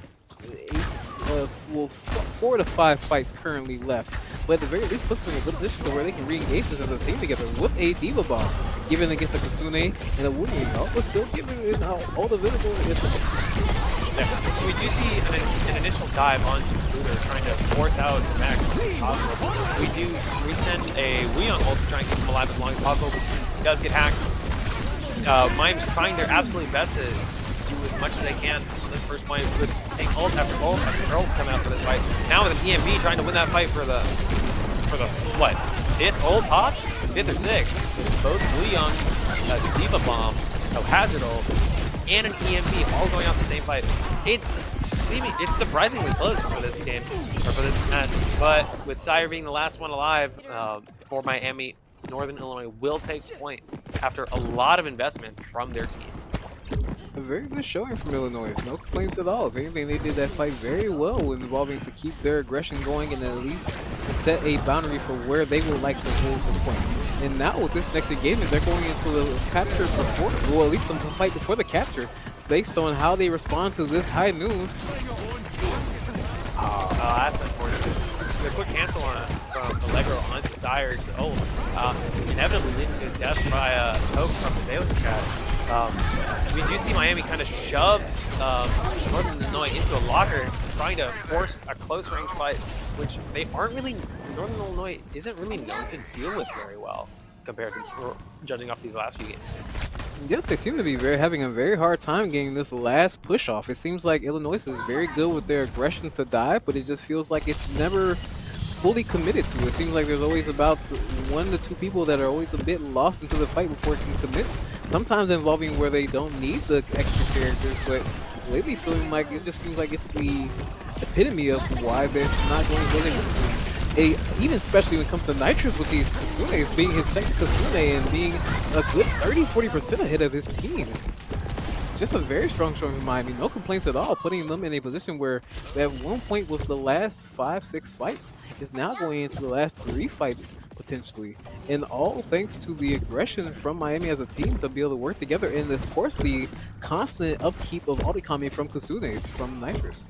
4 to 5 fights currently left, but at the very least puts them in a good position to where they can re-engage this as a team together with a Diva Bomb, given against a Kasune and a Woody, but still giving it all the visible. We do see an initial dive onto Pluto trying to force out Max as much as possible. We send a Weon ult to try and keep him alive as long as possible. He does get hacked. Mime's trying their absolute best to do as much as they can on this first point with saying ult after ult coming out for this fight. Now with an EMB trying to win that fight for the what, 5th ult pop? 5th or 6th. Both Weon, Diva Bomb, no Hazard ult, and an EMP all going out in the same fight. It's surprisingly close for this game, or for this match, but with Sire being the last one alive for Miami, Northern Illinois will take point after a lot of investment from their team. A very good showing from Illinois. No complaints at all. If anything, they did that fight very well, involving to keep their aggression going and at least set a boundary for where they would like to hold the point. And now with this next engagement, they're going into the capture before, well, at least some fight before the capture, based on how they respond to this high noon. That's unfortunate. The quick cancel on from Allegro onto Sire's ult, inevitably leading to his death by a poke from his alien chat. We do see Miami kind of shove Northern Illinois into a locker, trying to force a close range fight, which Northern Illinois isn't really known to deal with very well compared to judging off these last few games. Yes, they seem to be having a very hard time getting this last push off. It seems like Illinois is very good with their aggression to dive, but it just feels like it's never fully committed to. It seems like there's always about 1 to 2 people that are always a bit lost into the fight before it can commit. Sometimes involving where they don't need the extra characters, but lately feeling like it just seems like it's the epitome of why they're not going to win. Even especially when it comes to Nitrous with these Kasunes, being his second Kasune and being a good 30-40% ahead of his team. Just a very strong showing from Miami. No complaints at all, putting them in a position where at one point was the last 5-6 fights is now going into the last 3 fights potentially. And all thanks to the aggression from Miami as a team to be able to work together. And of course the constant upkeep of Audikami from Kasunes from Nitrous.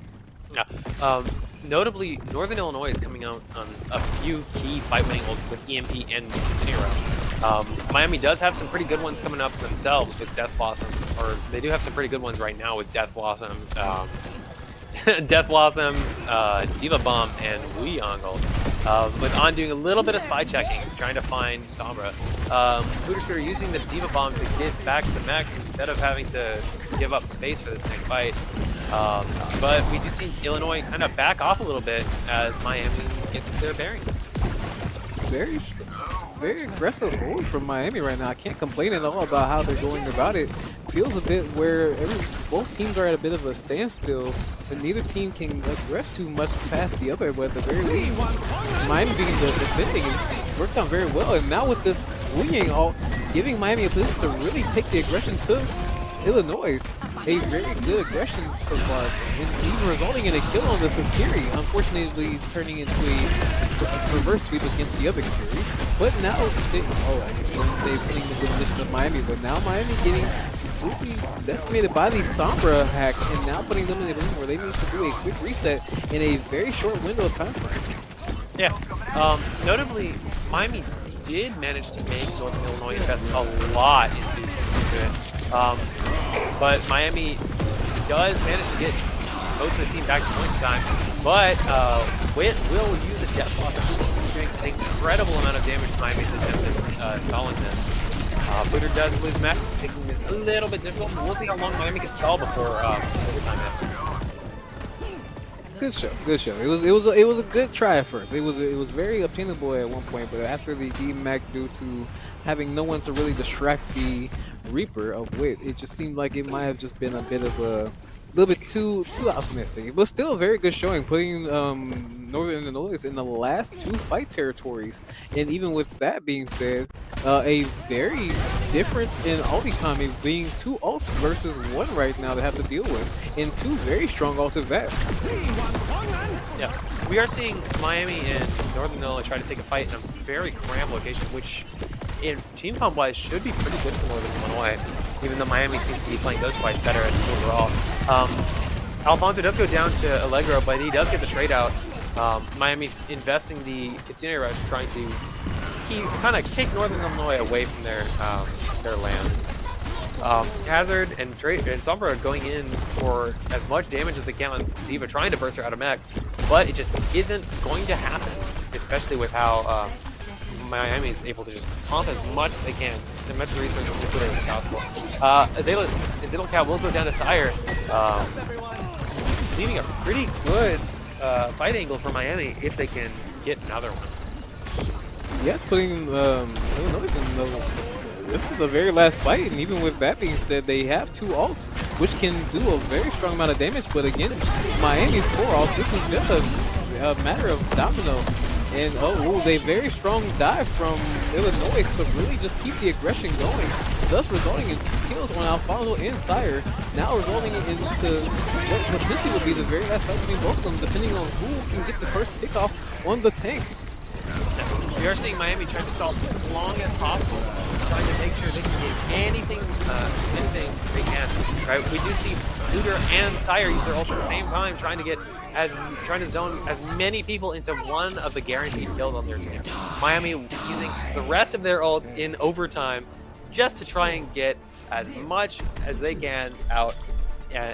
Yeah. Notably, Northern Illinois is coming out on a few key fight-winning ults with EMP and Incineroar. Miami does have some pretty good ones coming up themselves with Death Blossom, or they do have some pretty good ones right now with Death Blossom, Death Blossom, Diva Bomb, and Weongle. With On doing a little bit of spy checking, trying to find Sombra. Scooter using the Diva Bomb to get back to the mech instead of having to give up space for this next fight. But we just see Illinois kind of back off a little bit as Miami gets their bearings. Very aggressive hold from Miami right now. I can't complain at all about how they're going about it. Feels a bit where both teams are at a bit of a standstill, and neither team can aggress too much past the other, but at the very least, Miami being the defending worked out very well. And now with this Wu-Yang ult, giving Miami a position to really take the aggression to Illinois. A very good aggression so far, and even resulting in a kill on the Sakiri, unfortunately turning into a reverse sweep against the other Kiri. But now, I didn't say putting the position of Miami, but now Miami getting completely decimated by the Sombra hack, and now putting them in a position where they need to do a quick reset in a very short window of time frame. Yeah, notably, Miami did manage to make Northern Illinois invest a lot into it. But Miami does manage to get most of the team back to point in time. But Witt will use a Death Blossom, doing an incredible amount of damage to Miami's attempt at stalling this. Booter does lose mech, making this a little bit difficult. We'll see how long Miami can stall before overtime happens. Good show. It was a good try at first. It was very obtainable at one point, but after the DMAC, due to having no one to really distract the Reaper of Wit, it just seemed like it might have just been a bit of a little bit too optimistic, but still a very good showing, putting Northern Illinois in the last 2 fight territories. And even with that being said, a very difference in ulti timing, being 2 ults versus 1 right now to have to deal with, and 2 very strong ults at that. Yeah, we are seeing Miami and Northern Illinois try to take a fight in a very cramped location, which in team comp wise should be pretty good for Northern Illinois, even though Miami seems to be playing those fights better overall. Alfonso does go down to Allegro, but he does get the trade out. Miami investing the Kitsune Rush, trying to kind of kick Northern Illinois away from their land. Hazard and Trae and Sombra are going in for as much damage as they can on D.Va, trying to burst her out of mech, but it just isn't going to happen, especially with how Miami is able to just pump as much as they can, as much resources as possible. Azalea Cat will go down to Sire, leaving a pretty good fight angle for Miami if they can get another one. Yes, putting Illinois in the... This is the very last fight, and even with that being said, they have 2 ults, which can do a very strong amount of damage, but against Miami's 4 ults, this is just a matter of domino. And a very strong dive from Illinois to really just keep the aggression going, thus resulting in 2 kills on Alfonso and Sire, now resulting into what potentially would be the very last fight between both of them, depending on who can get the first pickoff on the tank. We are seeing Miami trying to stall as long as possible, trying to make sure they can get anything they can. Right? We do see Luger and Sire use their ult at the same time, trying to zone as many people into one of the guaranteed kills on their team. Miami using the rest of their ult in overtime just to try and get as much as they can out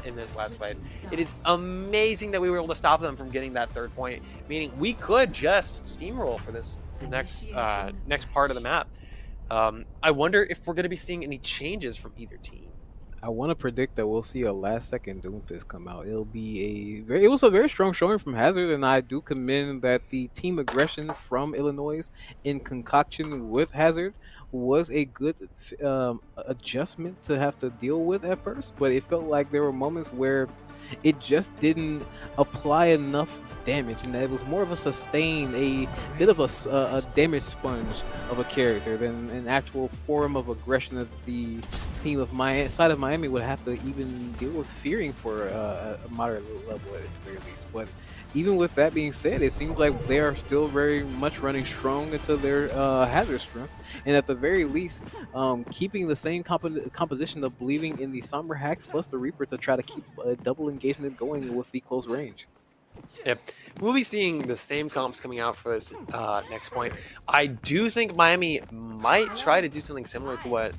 in this last fight. It is amazing that we were able to stop them from getting that 3rd point, meaning we could just steamroll for this next part of the map. I wonder if we're going to be seeing any changes from either team. I want to predict that we'll see a last-second Doomfist come out. It was a very strong showing from Hazard, and I do commend that the team aggression from Illinois in concoction with Hazard was a good adjustment to have to deal with at first, but it felt like there were moments where it just didn't apply enough damage, and that it was more of a sustain, a bit of a damage sponge of a character than an actual form of aggression that the team of side of Miami would have to even deal with fearing for a moderate level at the very least. But even with that being said, it seems like they are still very much running strong into their Hazard strength, and at the very least, keeping the same composition of believing in the Somber Hacks plus the Reaper to try to keep a double engagement going with the close range. Yep. We'll be seeing the same comps coming out for this next point. I do think Miami might try to do something similar to what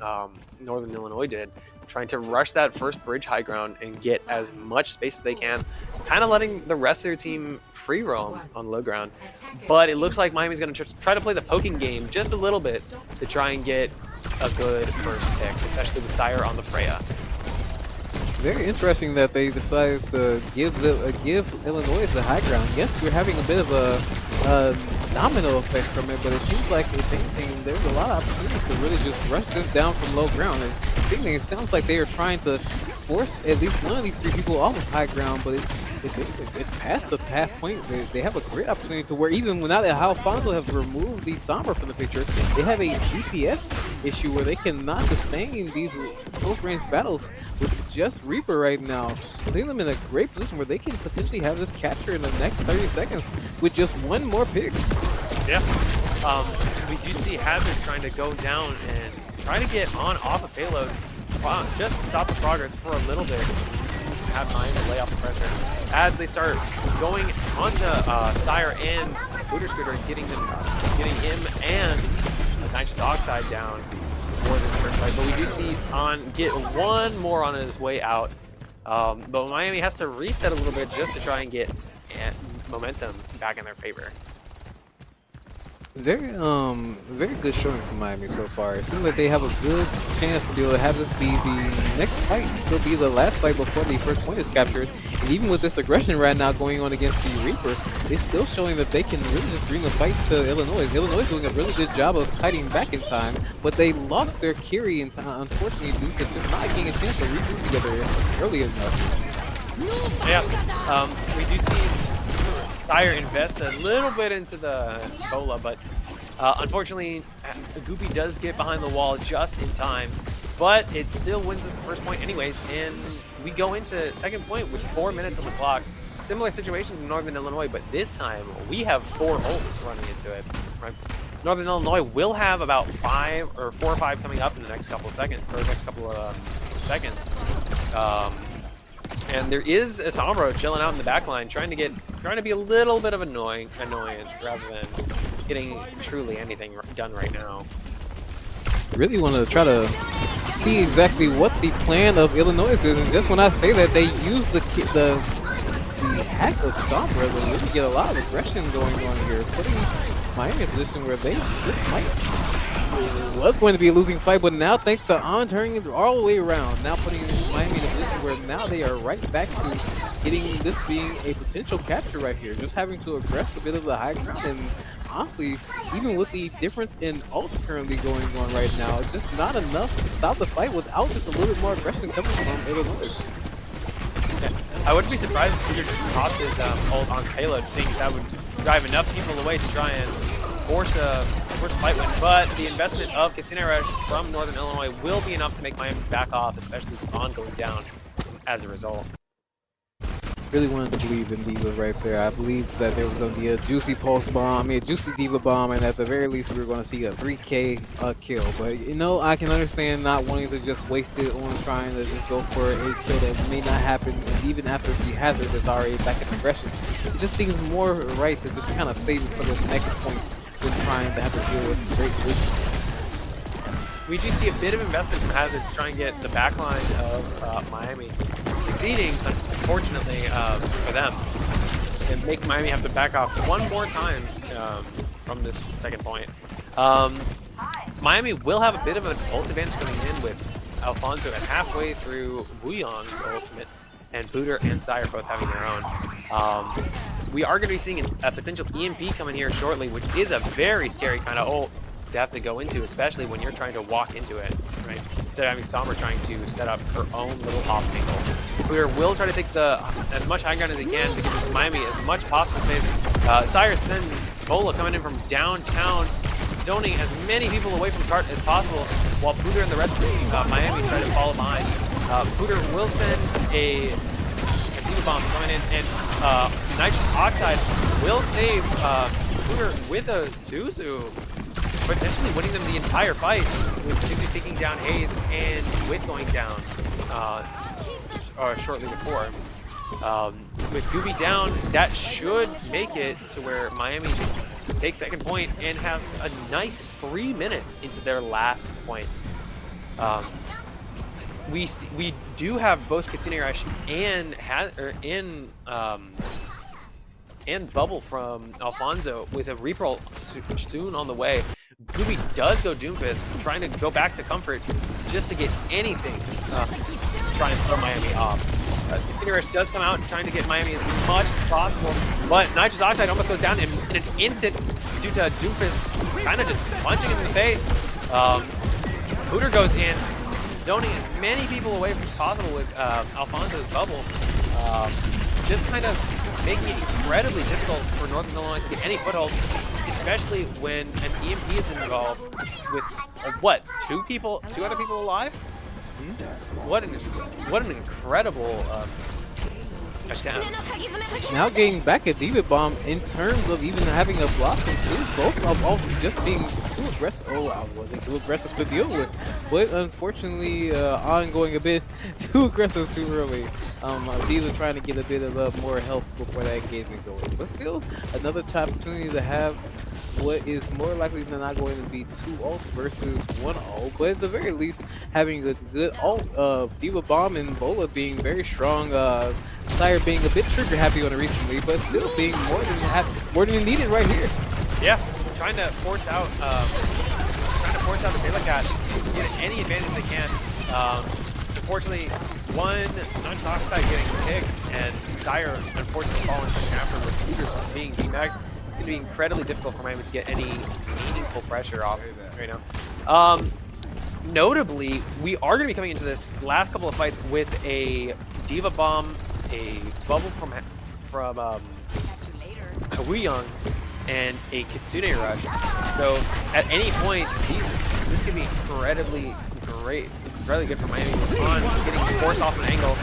Northern Illinois did, trying to rush that first bridge high ground and get as much space as they can, kind of letting the rest of their team free roam on low ground. But it looks like Miami's going to try to play the poking game just a little bit to try and get a good first pick, especially the Sire on the Freya. Very interesting that they decided to give Illinois the high ground. Yes, we're having a bit of a domino effect from it, but it seems like if anything, there's a lot of opportunity to really just rush this down from low ground. And it sounds like they are trying to force at least one of these 3 people off of high ground, but it's past the path point. They have a great opportunity to where even now that Alfonso have removed the Sombra from the picture, they have a DPS issue where they cannot sustain these close range battles with just Reaper right now, putting them in a great position where they can potentially have this capture in the next 30 seconds with just 1 more pick. Yeah. We do see Hazard trying to go down and try to get off a payload just to stop the progress for a little bit. Have Miami lay off the pressure as they start going onto Sire and Booter Scooter, getting him and Nitrous Oxide down for this first fight. But we do see get 1 more on his way out. But Miami has to reset a little bit just to try and get momentum back in their favor. Very good showing from Miami so far. It seems like they have a good chance to be able to have this be the next fight. It'll be the last fight before the first point is captured. And even with this aggression right now going on against the Reaper, it's still showing that they can really just bring the fight to Illinois. Illinois is doing a really good job of fighting back in time, but they lost their Kiri in time, unfortunately, due to just not getting a chance to regroup together early enough. Yeah, we do see Pryor invest a little bit into the Bola, but unfortunately, Goopy does get behind the wall just in time, but it still wins us the first point anyways, and we go into second point with 4 minutes on the clock. Similar situation in Northern Illinois, but this time we have 4 ults running into it. Right? Northern Illinois will have about 4 or 5 coming up in the next couple of seconds, and there is a Sombro chilling out in the back line, trying to be a little bit of annoyance rather than getting truly anything done right now. Really want to try to see exactly what the plan of Illinois is, and just when I say that, they use the hack of Sombra to really get a lot of aggression going on here, putting Miami in a position where this was going to be a losing fight, but now thanks to On turning it all the way around, now putting Miami in a position where now they are right back to getting this being a potential capture right here, just having to aggress a bit of the high ground. And honestly, even with the difference in ults currently going on right now, just not enough to stop the fight without just a little bit more aggression coming from Illinois. I wouldn't be surprised if Peter just tossed his ult on payload, seeing that would drive enough people away to try and force a fight win. But the investment of Kitsune Rush from Northern Illinois will be enough to make Miami back off, especially with On going down as a result. Really wanted to believe in Diva right there. I believed that there was going to be a juicy pulse bomb, a juicy Diva bomb, and at the very least we were going to see a 3K kill. But you know, I can understand not wanting to just waste it on trying to just go for a kill that may not happen, and even after the hazard is already back in aggression. It just seems more right to just kind of save it for this next point than trying to have to deal with great position. We do see a bit of investment from Hazard to try and get the backline of Miami succeeding, unfortunately, for them, and make Miami have to back off one more time from this second point. Miami will have a bit of an ult advantage coming in with Alfonso at halfway through Wuyong's ultimate, and Booter and Sire both having their own. We are going to be seeing a potential EMP coming here shortly, which is a very scary kind of ult to have to go into, especially when you're trying to walk into it, right? Instead of having Sombra trying to set up her own little off angle. Booter will try to take as much high ground as he can to give Miami as much possible space. Sire sends Bola coming in from downtown, zoning as many people away from cart as possible, while Booter and the rest of Miami try to follow behind. Booter will send a Diva bomb coming in, and Nitrous Oxide will save Booter with a Suzu, potentially winning them the entire fight, with Suzu taking down Hayes and Wit going down shortly before. With Gooby down, that should make it to where Miami just takes second point and has a nice 3 minutes into their last point. We do have both Kitsune Rush and Bubble from Alfonso with a Reaper soon on the way. Gooby does go Doomfist, trying to go back to Comfort just to get anything to try and throw Miami off. Kitsune Rush does come out trying to get Miami as much as possible, but Nitrous Oxide almost goes down in an instant due to Doomfist kind of just punching him in the face. Booter goes in, zoning as many people away as possible with Alfonso's Bubble. Just kind of making it incredibly difficult for Northern Illinois to get any foothold, especially when an EMP is involved with, what, two other people alive? What an incredible attempt. Now getting back at Diva Bomb in terms of even having a Blossom too, both of also just being too aggressive. Oh, I wasn't too aggressive to deal with, but unfortunately On going a bit too aggressive too early. Diva trying to get a bit of more help before that engagement going, but still another opportunity to have what is more likely than not going to be 2 ults versus 1 ult, but at the very least having a good ult. Diva Bomb and Bola being very strong. Sire being a bit trigger happy on it recently, but still being more than needed right here. Yeah, trying to force out the Sailor Cat to get any advantage they can. Unfortunately, one Nitrous Oxide getting picked, and Sire unfortunately falling after with Booters being demagged. It's going to be incredibly difficult for Miami to get any meaningful pressure off right now. Notably, we are going to be coming into this last couple of fights with a Diva Bomb, a bubble from Young and a Kitsune Rush. So at any point, this could be incredibly good for Miami. On getting forced off an angle.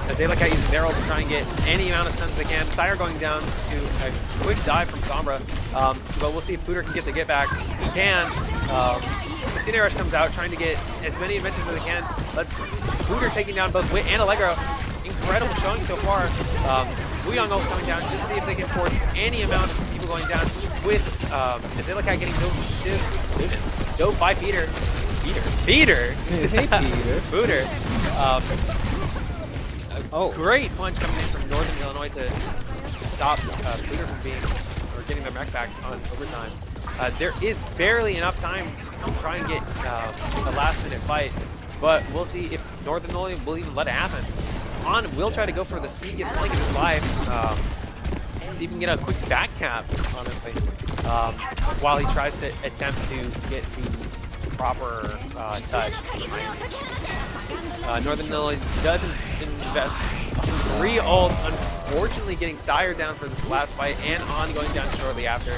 As they look at using their ult to try and get any amount of stuns they can. Sire going down to a quick dive from Sombra. But we'll see if Pooter can get the get back. He can. Kitsune Rush comes out trying to get as many advantages as they can. But Pooter taking down both Wit and Allegro. Incredible showing so far. Wuyong ult coming down, just see if they can force any amount of people going down with Azilicat getting doped by Peter. Peter! Hey, Peter. Pooter. Great punch coming in from Northern Illinois to stop Pooter from getting their mech back on overtime. There is barely enough time to try and get a last-minute fight, but we'll see if Northern Illinois will even let it happen. On will try to go for the sneakiest flank of his life. See if he can get a quick back cap, honestly, while he tries to attempt to get the proper touch. Northern Illinois doesn't invest 3 ults, unfortunately getting Sire down for this last fight and On going down shortly after.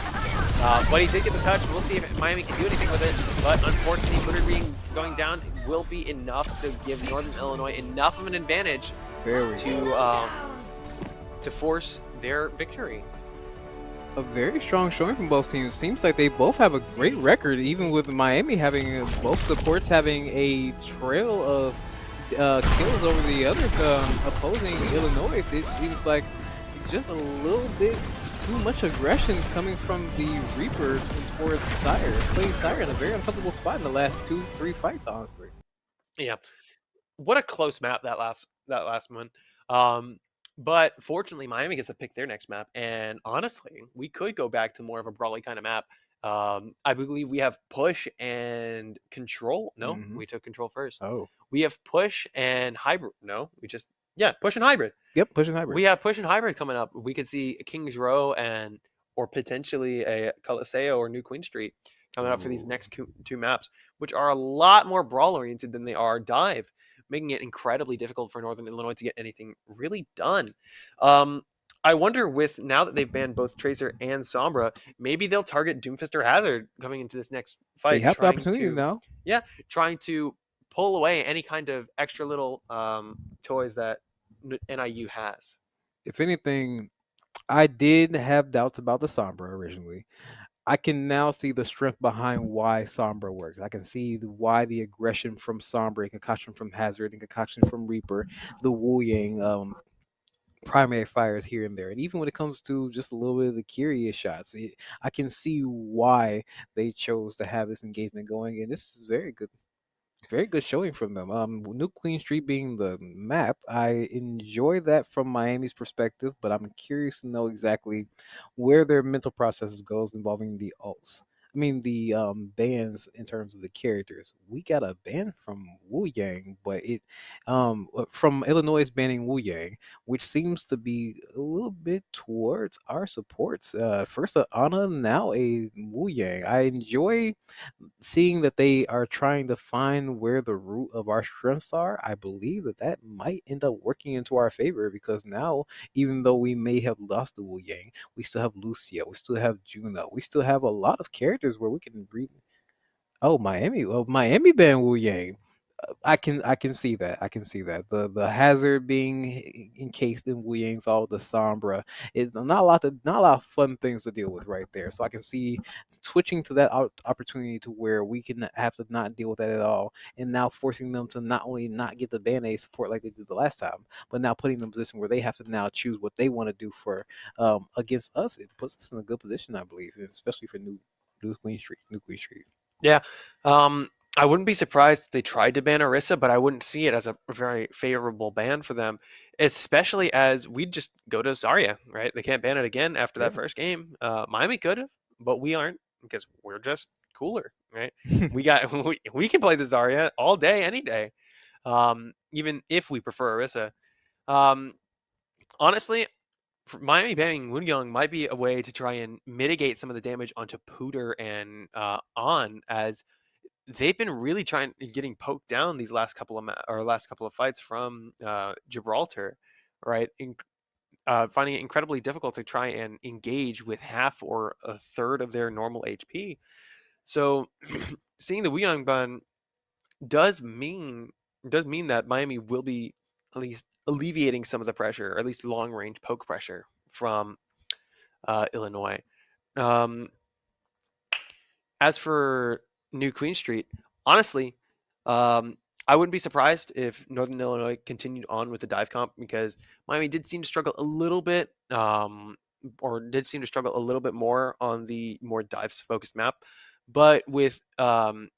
But he did get the touch. We'll see if Miami can do anything with it. But unfortunately, Pooter going down will be enough to give Northern Illinois enough of an advantage to force their victory. A very strong showing from both teams. Seems like they both have a great record, even with Miami having both supports having a trail of kills over the other opposing Illinois. It seems like just a little bit too much aggression coming from the Reaper towards Sire, playing Sire in a very uncomfortable spot in the last 2-3 fights, honestly. Yeah, what a close map that last one. But fortunately, Miami gets to pick their next map, and honestly, we could go back to more of a brawly kind of map. I believe we have push and control. No, we took control first. Oh, we have push and hybrid. No, push and hybrid. Yep, push and hybrid. We have push and hybrid coming up. We could see Kings Row or potentially a Coliseo or New Queen Street coming up for these next 2 maps, which are a lot more brawl oriented than they are dive, making it incredibly difficult for Northern Illinois to get anything really done. I wonder now that they've banned both Tracer and Sombra, maybe they'll target Doomfist or Hazard coming into this next fight. They have the opportunity now. Yeah, trying to pull away any kind of extra little toys that NIU has. If anything, I did have doubts about the Sombra originally. I can now see the strength behind why Sombra works. I can see why the aggression from Sombra, concoction from Hazard, and concoction from Reaper, the Wu Yang primary fires here and there. And even when it comes to just a little bit of the curious shots, I can see why they chose to have this engagement going. And this is very good. Very good showing from them. New Queen Street being the map, I enjoy that from Miami's perspective, but I'm curious to know exactly where their mental processes goes involving the ults. I mean, the bans in terms of the characters. We got a ban from Wu Yang, but from Illinois banning Wu Yang, which seems to be a little bit towards our supports. First Anna, now a Wu Yang. I enjoy seeing that they are trying to find where the root of our strengths are. I believe that might end up working into our favor, because now, even though we may have lost the Wu Yang, we still have Lucia, we still have Juno, we still have a lot of characters where we can breathe. Miami ban Wu Yang. I can see that. The Hazard being encased in Wu Yang's all the Sombra is not a lot of fun things to deal with right there. So I can see switching to that opportunity to where we can have to not deal with that at all, and now forcing them to not only not get the Band-Aid support like they did the last time, but now putting them in a position where they have to now choose what they want to do for against us. It puts us in a good position, I believe, especially for New Queen Street. Yeah. I wouldn't be surprised if they tried to ban Orisa, but I wouldn't see it as a very favorable ban for them, especially as we'd just go to Zarya, right? They can't ban it again after that first game. Miami could have, but we aren't, because we're just cooler, right? we can play the Zarya all day, any day, even if we prefer Orisa. Honestly, Miami banning Woongyong might be a way to try and mitigate some of the damage onto Pooter and On, as they've been really getting poked down these last couple of fights from Gibraltar, right? Finding it incredibly difficult to try and engage with half or a third of their normal HP. So seeing the Weeyang Bun does mean that Miami will be at least alleviating some of the pressure, or at least long range poke pressure from Illinois. As for New Queen Street, honestly, I wouldn't be surprised if Northern Illinois continued on with the dive comp, because Miami did seem to struggle a little bit, or did seem to struggle a little bit more on the more dives focused map. But with New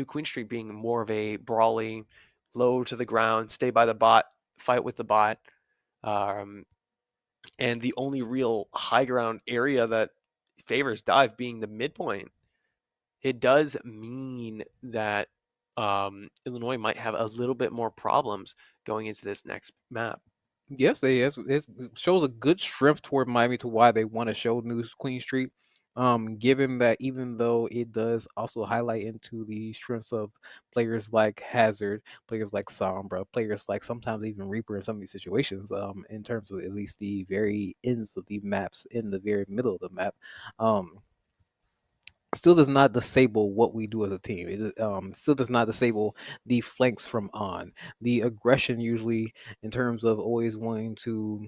Queen Street being more of a brawly, low to the ground, stay by the bot, fight with the bot, and the only real high ground area that favors dive being the midpoint, it does mean that Illinois might have a little bit more problems going into this next map. Yes, it shows a good strength toward Miami to why they want to show New Queen Street. Given that even though it does also highlight into the strengths of players like Hazard, players like Sombra, players like sometimes even Reaper in some of these situations, in terms of at least the very ends of the maps in the very middle of the map, still does not disable what we do as a team. It still does not disable the flanks from on. The aggression usually in terms of always wanting to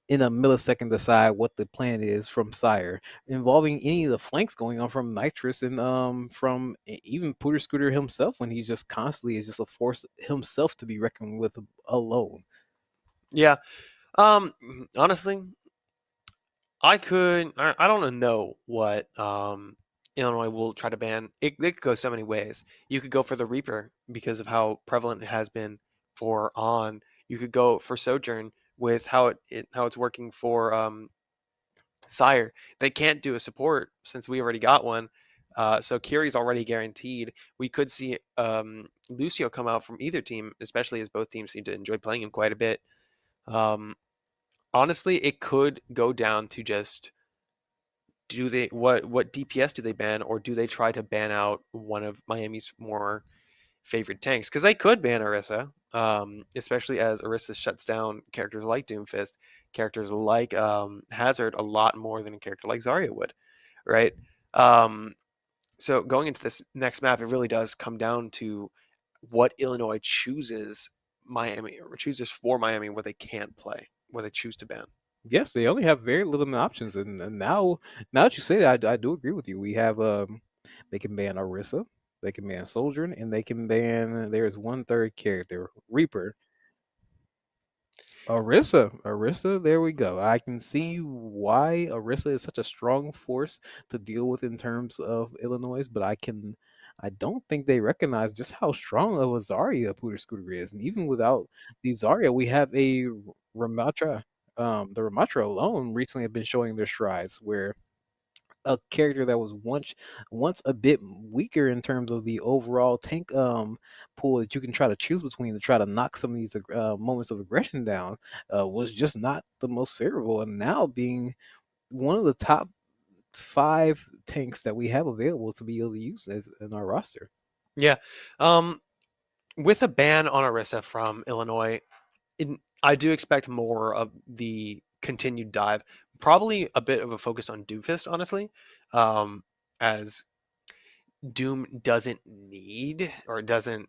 in a millisecond decide what the plan is from Sire, involving any of the flanks going on from Nitrous and from even Pooter Scooter himself, when he just constantly is just a force himself to be reckoned with alone. Yeah. Honestly, I don't know what Illinois will try to ban. They could go so many ways. You could go for the Reaper because of how prevalent it has been for on. You could go for Sojourn with how it's working for Sire. They can't do a support since we already got one. So Kiri's already guaranteed. We could see Lucio come out from either team, especially as both teams seem to enjoy playing him quite a bit. Honestly, it could go down to just what DPS do they ban, or do they try to ban out one of Miami's more favorite tanks? Because they could ban Orisa, especially as Orisa shuts down characters like Doomfist, characters like Hazard a lot more than a character like Zarya would, right? So going into this next map, it really does come down to what Illinois chooses Miami, or chooses for Miami, where they can't play, where they choose to ban. Yes, they only have very limited options, and now that you say that, I do agree with you. We have they can ban Orisa, they can ban Sojourn, and they can ban. There's one third character, Reaper. Orisa, there we go. I can see why Orisa is such a strong force to deal with in terms of Illinois, but I don't think they recognize just how strong of a Zarya Pooter Scooter is. And even without the Zarya, we have a Ramatra. The Ramatra alone recently have been showing their strides, where a character that was once a bit weaker in terms of the overall tank pool that you can try to choose between to try to knock some of these moments of aggression down was just not the most favorable, and now being one of the top 5 tanks that we have available to be able to use in our roster. Yeah. With a ban on Orisa from Illinois, I do expect more of the continued dive. Probably a bit of a focus on Doomfist, honestly, as Doom doesn't need, or doesn't.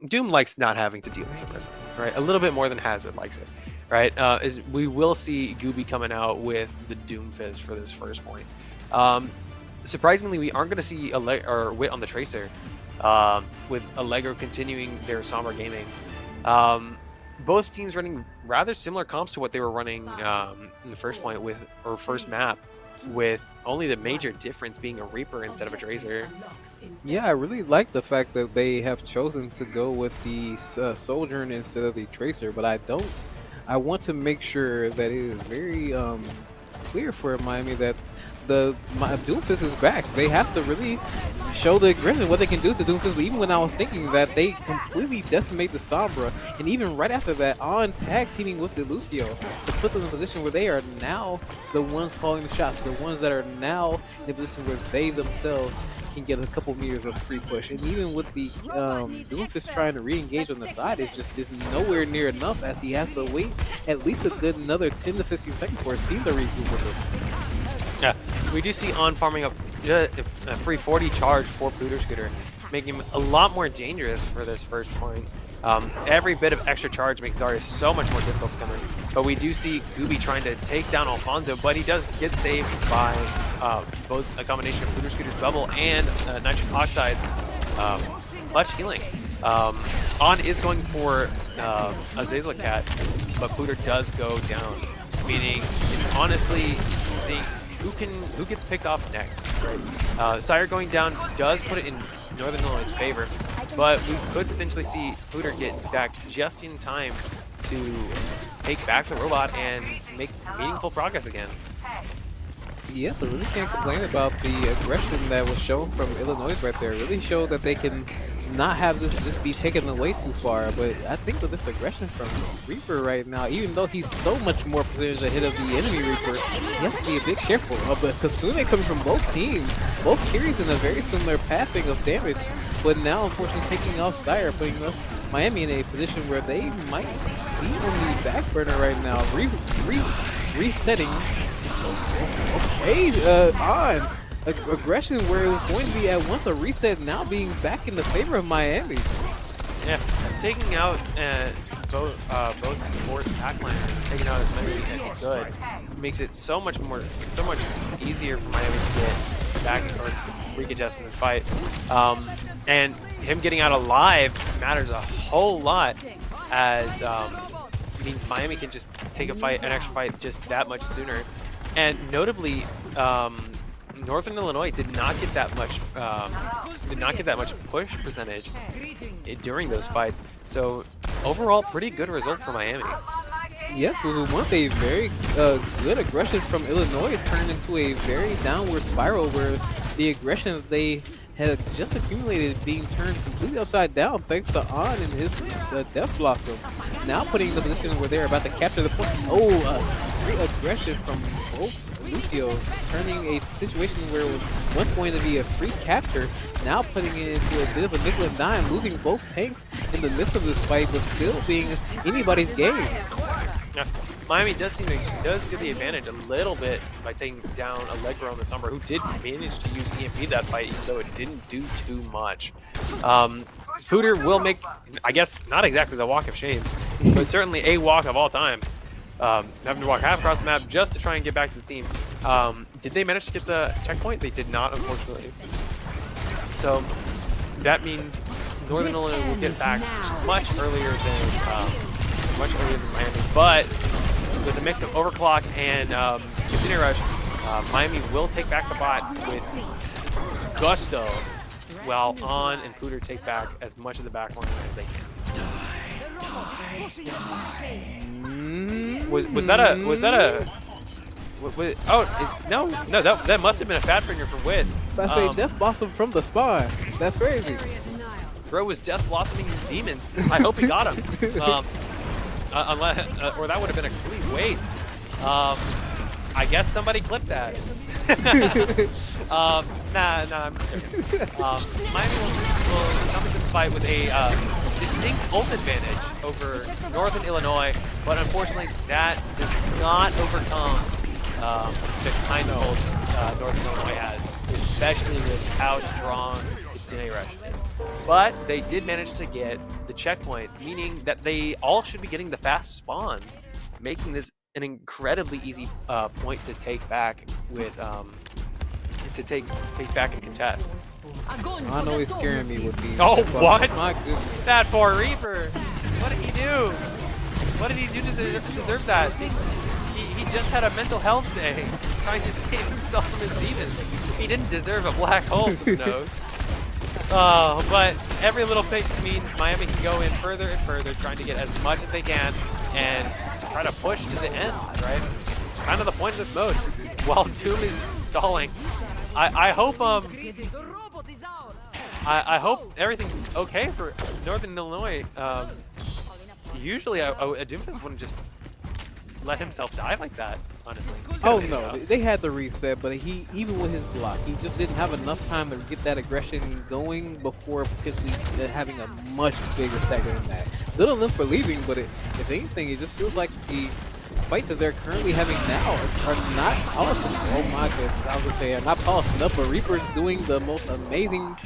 Doom likes not having to deal with Orisa, right? A little bit more than Hazard likes it, right? We will see Gooby coming out with the Doomfist for this first point. Surprisingly, we aren't going to see Wit on the Tracer, with Allegro continuing their somber gaming. Both teams running rather similar comps to what they were running in the first point first map, with only the major difference being a Reaper instead of a Tracer. Yeah, I really like the fact that they have chosen to go with the Sojourn instead of the Tracer, but I want to make sure that it is very clear for Miami that Doomfist is back. They have to really show the aggression, what they can do to Doomfist. But even when I was thinking that they completely decimate the Sombra, and even right after that, on tag teaming with the Lucio to put them in a position where they are now the ones calling the shots, the ones that are now in a position where they themselves can get a couple meters of free push. And even with the Doomfist trying to re-engage on the side, it just is nowhere near enough, as he has to wait at least a good another 10 to 15 seconds for his team to regroup with him. Yeah, we do see On farming up a free 40 charge for Pooter Scooter, making him a lot more dangerous for this first point. Every bit of extra charge makes Zarya so much more difficult to come in. But we do see Gooby trying to take down Alfonso, but he does get saved by both a combination of Pooter Scooter's bubble and Nitrous Oxide's clutch healing. On is going for Azazel Cat, but Pooter does go down, meaning it's honestly seeing who gets picked off next. Right? Sire going down does put it in Northern Illinois' favor, but we could potentially see Pooter get back just in time to take back the robot and make meaningful progress again. Yeah, so really can't complain about the aggression that was shown from Illinois right there. Really showed that they can not have this just be taken away too far. But I think with this aggression from Reaper right now, even though he's so much more percentage ahead of the enemy Reaper, he has to be a bit careful. But Kasune coming from both teams, both carries in a very similar pathing of damage. But now, unfortunately, taking off Sire, putting us Miami in a position where they might be on the back burner right now. Resetting. Okay, on aggression where it was going to be at once a reset, now being back in the favor of Miami. Yeah, taking out both support and backline, taking out as many as he could, makes it so much easier for Miami to get back or recontest in this fight. And him getting out alive matters a whole lot, as means Miami can just take an extra fight just that much sooner. And notably, Northern Illinois did not get that much push percentage during those fights. So overall, pretty good result for Miami. Yes, we want a very good aggression from Illinois turned into a very downward spiral where the aggression that they had just accumulated being turned completely upside down thanks to On and his Death Blossom. Now putting in the position where they're about to capture the point. Great aggression from both Lucios, turning a situation where it was once going to be a free capture, now putting it into a bit of a nickel and dime, losing both tanks in the midst of this fight, but still being anybody's game. Yeah. Miami does get the advantage a little bit by taking down Allegra on the Summer, who did manage to use EMP that fight, even though it didn't do too much. Pooter will make, I guess, not exactly the walk of shame, but certainly a walk of all time. Having to walk half across the map just to try and get back to the team. Did they manage to get the checkpoint? They did not, unfortunately. So that means Northern Illinois will get back much earlier than Miami. But with a mix of overclock and Continuity Rush, Miami will take back the bot with gusto, while On and Pooter take back as much of the backline as they can. Was that a that must have been a fat finger from Wit. I say Death Blossom from the spawn. That's crazy. Bro was Death Blossoming his demons. I hope he got him. Unless, or that would have been a complete waste. I guess somebody clipped that. Nah, I'm just joking. Miami will come into this fight with a distinct ult advantage over Northern Illinois, but unfortunately that does not overcome the kind of ults Northern Illinois has, especially with how strong Kitsune Rush is. But they did manage to get the checkpoint, meaning that they all should be getting the fast spawn, making this an incredibly easy point to take back with to take back and contest. On always scaring me with these. Oh, what? My goodness. That poor Reaper. What did he do? What did he do to deserve that? He just had a mental health day, trying to save himself from his demons. He didn't deserve a black hole to the nose. Oh, but every little pick means Miami can go in further and further, trying to get as much as they can and try to push to the end, right? Kind of the point of this mode. While Doom is stalling, I hope I hope everything's okay for Northern Illinois. Usually a Doomfist wouldn't just let himself die like that, honestly. Oh no, they had the reset, but he, even with his block, he just didn't have enough time to get that aggression going before potentially having a much bigger stagger than that. Good on them for leaving, but if anything, it just feels like the fights that they're currently having now are not polished enough. Oh my goodness, I was gonna say, are not polished enough, but Reaper's doing the most amazing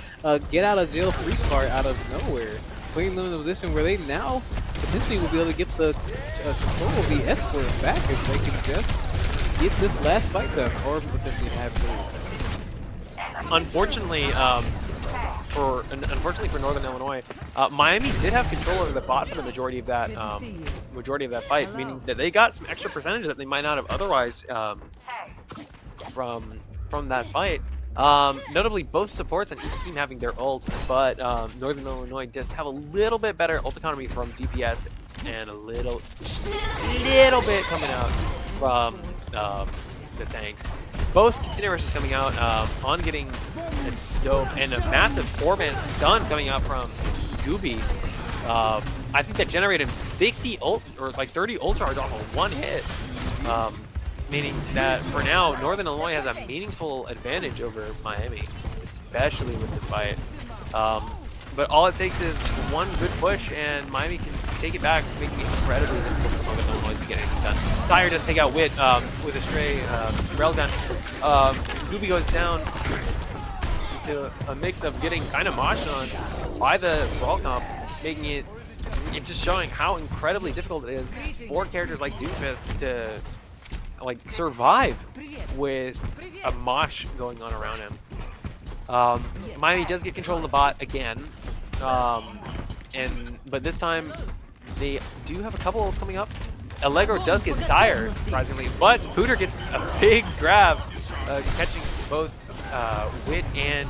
get out of jail free card out of nowhere, putting them in a position where they now potentially will be able to get the control of the escort back if they can just get this last fight done, or potentially have to. Unfortunately, for Northern Illinois, Miami did have control over the bot for the majority of that fight, meaning that they got some extra percentage that they might not have otherwise from that fight. Notably, both supports on each team having their ult, but Northern Illinois does have a little bit better ult economy from DPS and a little bit coming out from the tanks. Both continuous coming out on getting a dope and a massive 4-man stun coming out from Gooby. I think that generated 60 ult or like 30 ult charge off of one hit. Meaning that for now, Northern Illinois has a meaningful advantage over Miami, especially with this fight. But all it takes is one good push, and Miami can take it back, making it incredibly difficult for Northern Illinois to get anything done. Sire does take out Wit with a stray railgun. Gooby goes down into a mix of getting kind of moshed on by the brawl comp, making it just showing how incredibly difficult it is for characters like Doomfist to like survive with a mosh going on around him. Miami does get control of the bot again, but this time they do have a couple ults coming up. Allegro does get Sire, surprisingly, but Pooter gets a big grab, catching both Wit and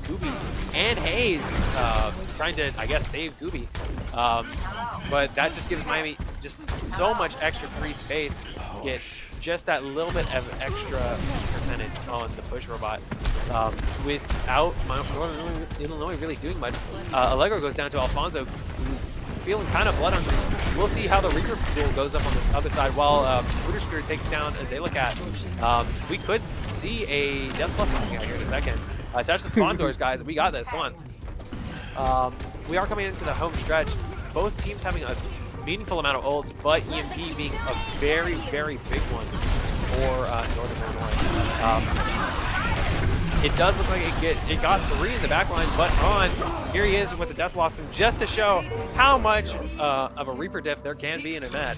Gooby, and Hayes trying to, I guess, save Gooby. But that just gives Miami just so much extra free space to get just that little bit of extra percentage on the push robot without Northern Illinois really doing much. Allegro goes down to Alfonso, who's feeling kind of blood hungry. We'll see how the Reaper duel goes up on this other side while Booter Screw takes down Azalea Cat. We could see a Death Plus coming out here in a second. Attach the spawn doors, guys. We got this. Come on. We are coming into the home stretch. Both teams having a meaningful amount of ults, but EMP being a very, very big one for Northern Illinois. It does look like it got 3 in the back line, but here he is with the Death Blossom, just to show how much of a Reaper diff there can be in a match.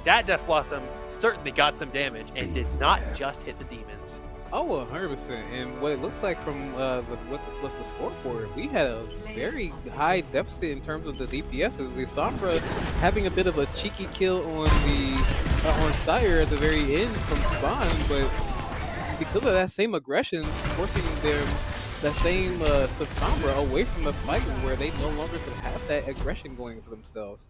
That Death Blossom certainly got some damage and did not just hit the demons. Oh, 100%. And what it looks like from what's the scoreboard, we had a very high deficit in terms of the DPS. As the Sombra having a bit of a cheeky kill on the on Sire at the very end from spawn, but because of that same aggression, forcing that same Sombra away from the fight where they no longer could have that aggression going for themselves.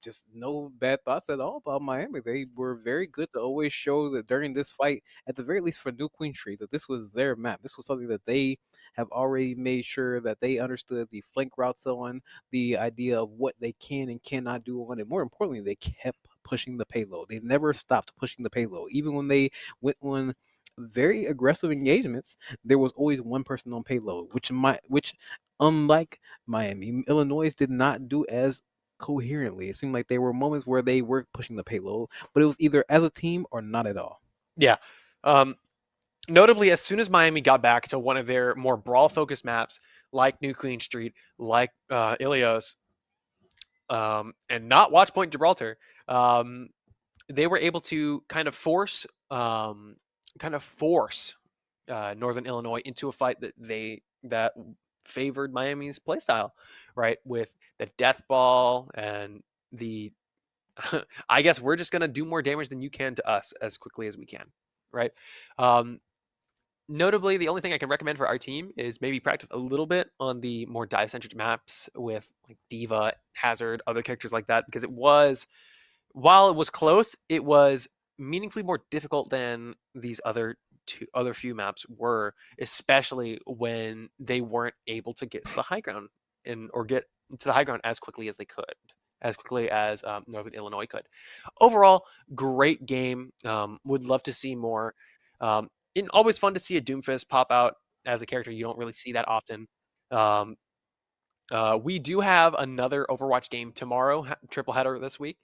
Just no bad thoughts at all about Miami. They were very good to always show that during this fight, at the very least for New Queen Street, that this was their map. This was something that they have already made sure that they understood the flank routes on, the idea of what they can and cannot do on it. More importantly, they kept pushing the payload. They never stopped pushing the payload. Even when they went on very aggressive engagements, there was always one person on payload, which unlike Miami, Illinois did not do as coherently. It seemed like there were moments where they were pushing the payload, but it was either as a team or not at all. Yeah. Notably, as soon as Miami got back to one of their more brawl-focused maps, like New Queen Street, like Ilios, and not Watchpoint Gibraltar, they were able to kind of force Northern Illinois into a fight that favored Miami's playstyle, right? With the death ball and the I guess we're just gonna do more damage than you can to us as quickly as we can, right? Notably, the only thing I can recommend for our team is maybe practice a little bit on the more dive-centric maps with like Diva, Hazard, other characters like that, because while it was close, it was meaningfully more difficult than these other few maps were, especially when they weren't able to get to the high ground or get to the high ground as quickly as they could as quickly as Northern Illinois could. Overall, great game. Would love to see more. And always fun to see a Doomfist pop out as a character you don't really see that often. We do have another Overwatch game tomorrow, triple header this week,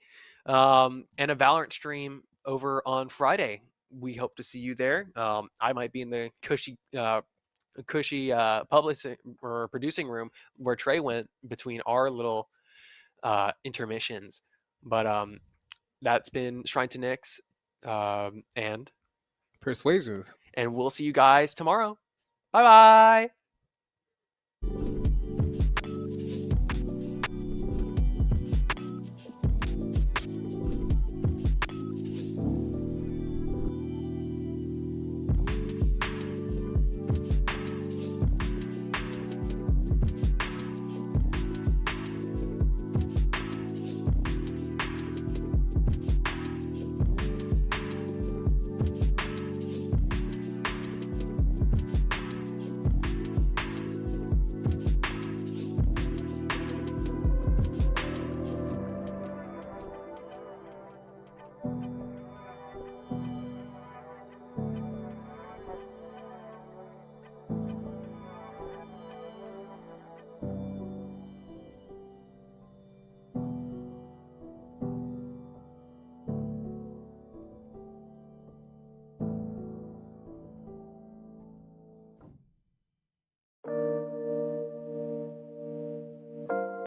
and a Valorant stream over on Friday. We hope to see you there. I might be in the cushy publishing or producing room where Trae went between our little intermissions. But that's been Shrine to Nyx, and Persuasionz. we'll see you guys tomorrow. Bye bye.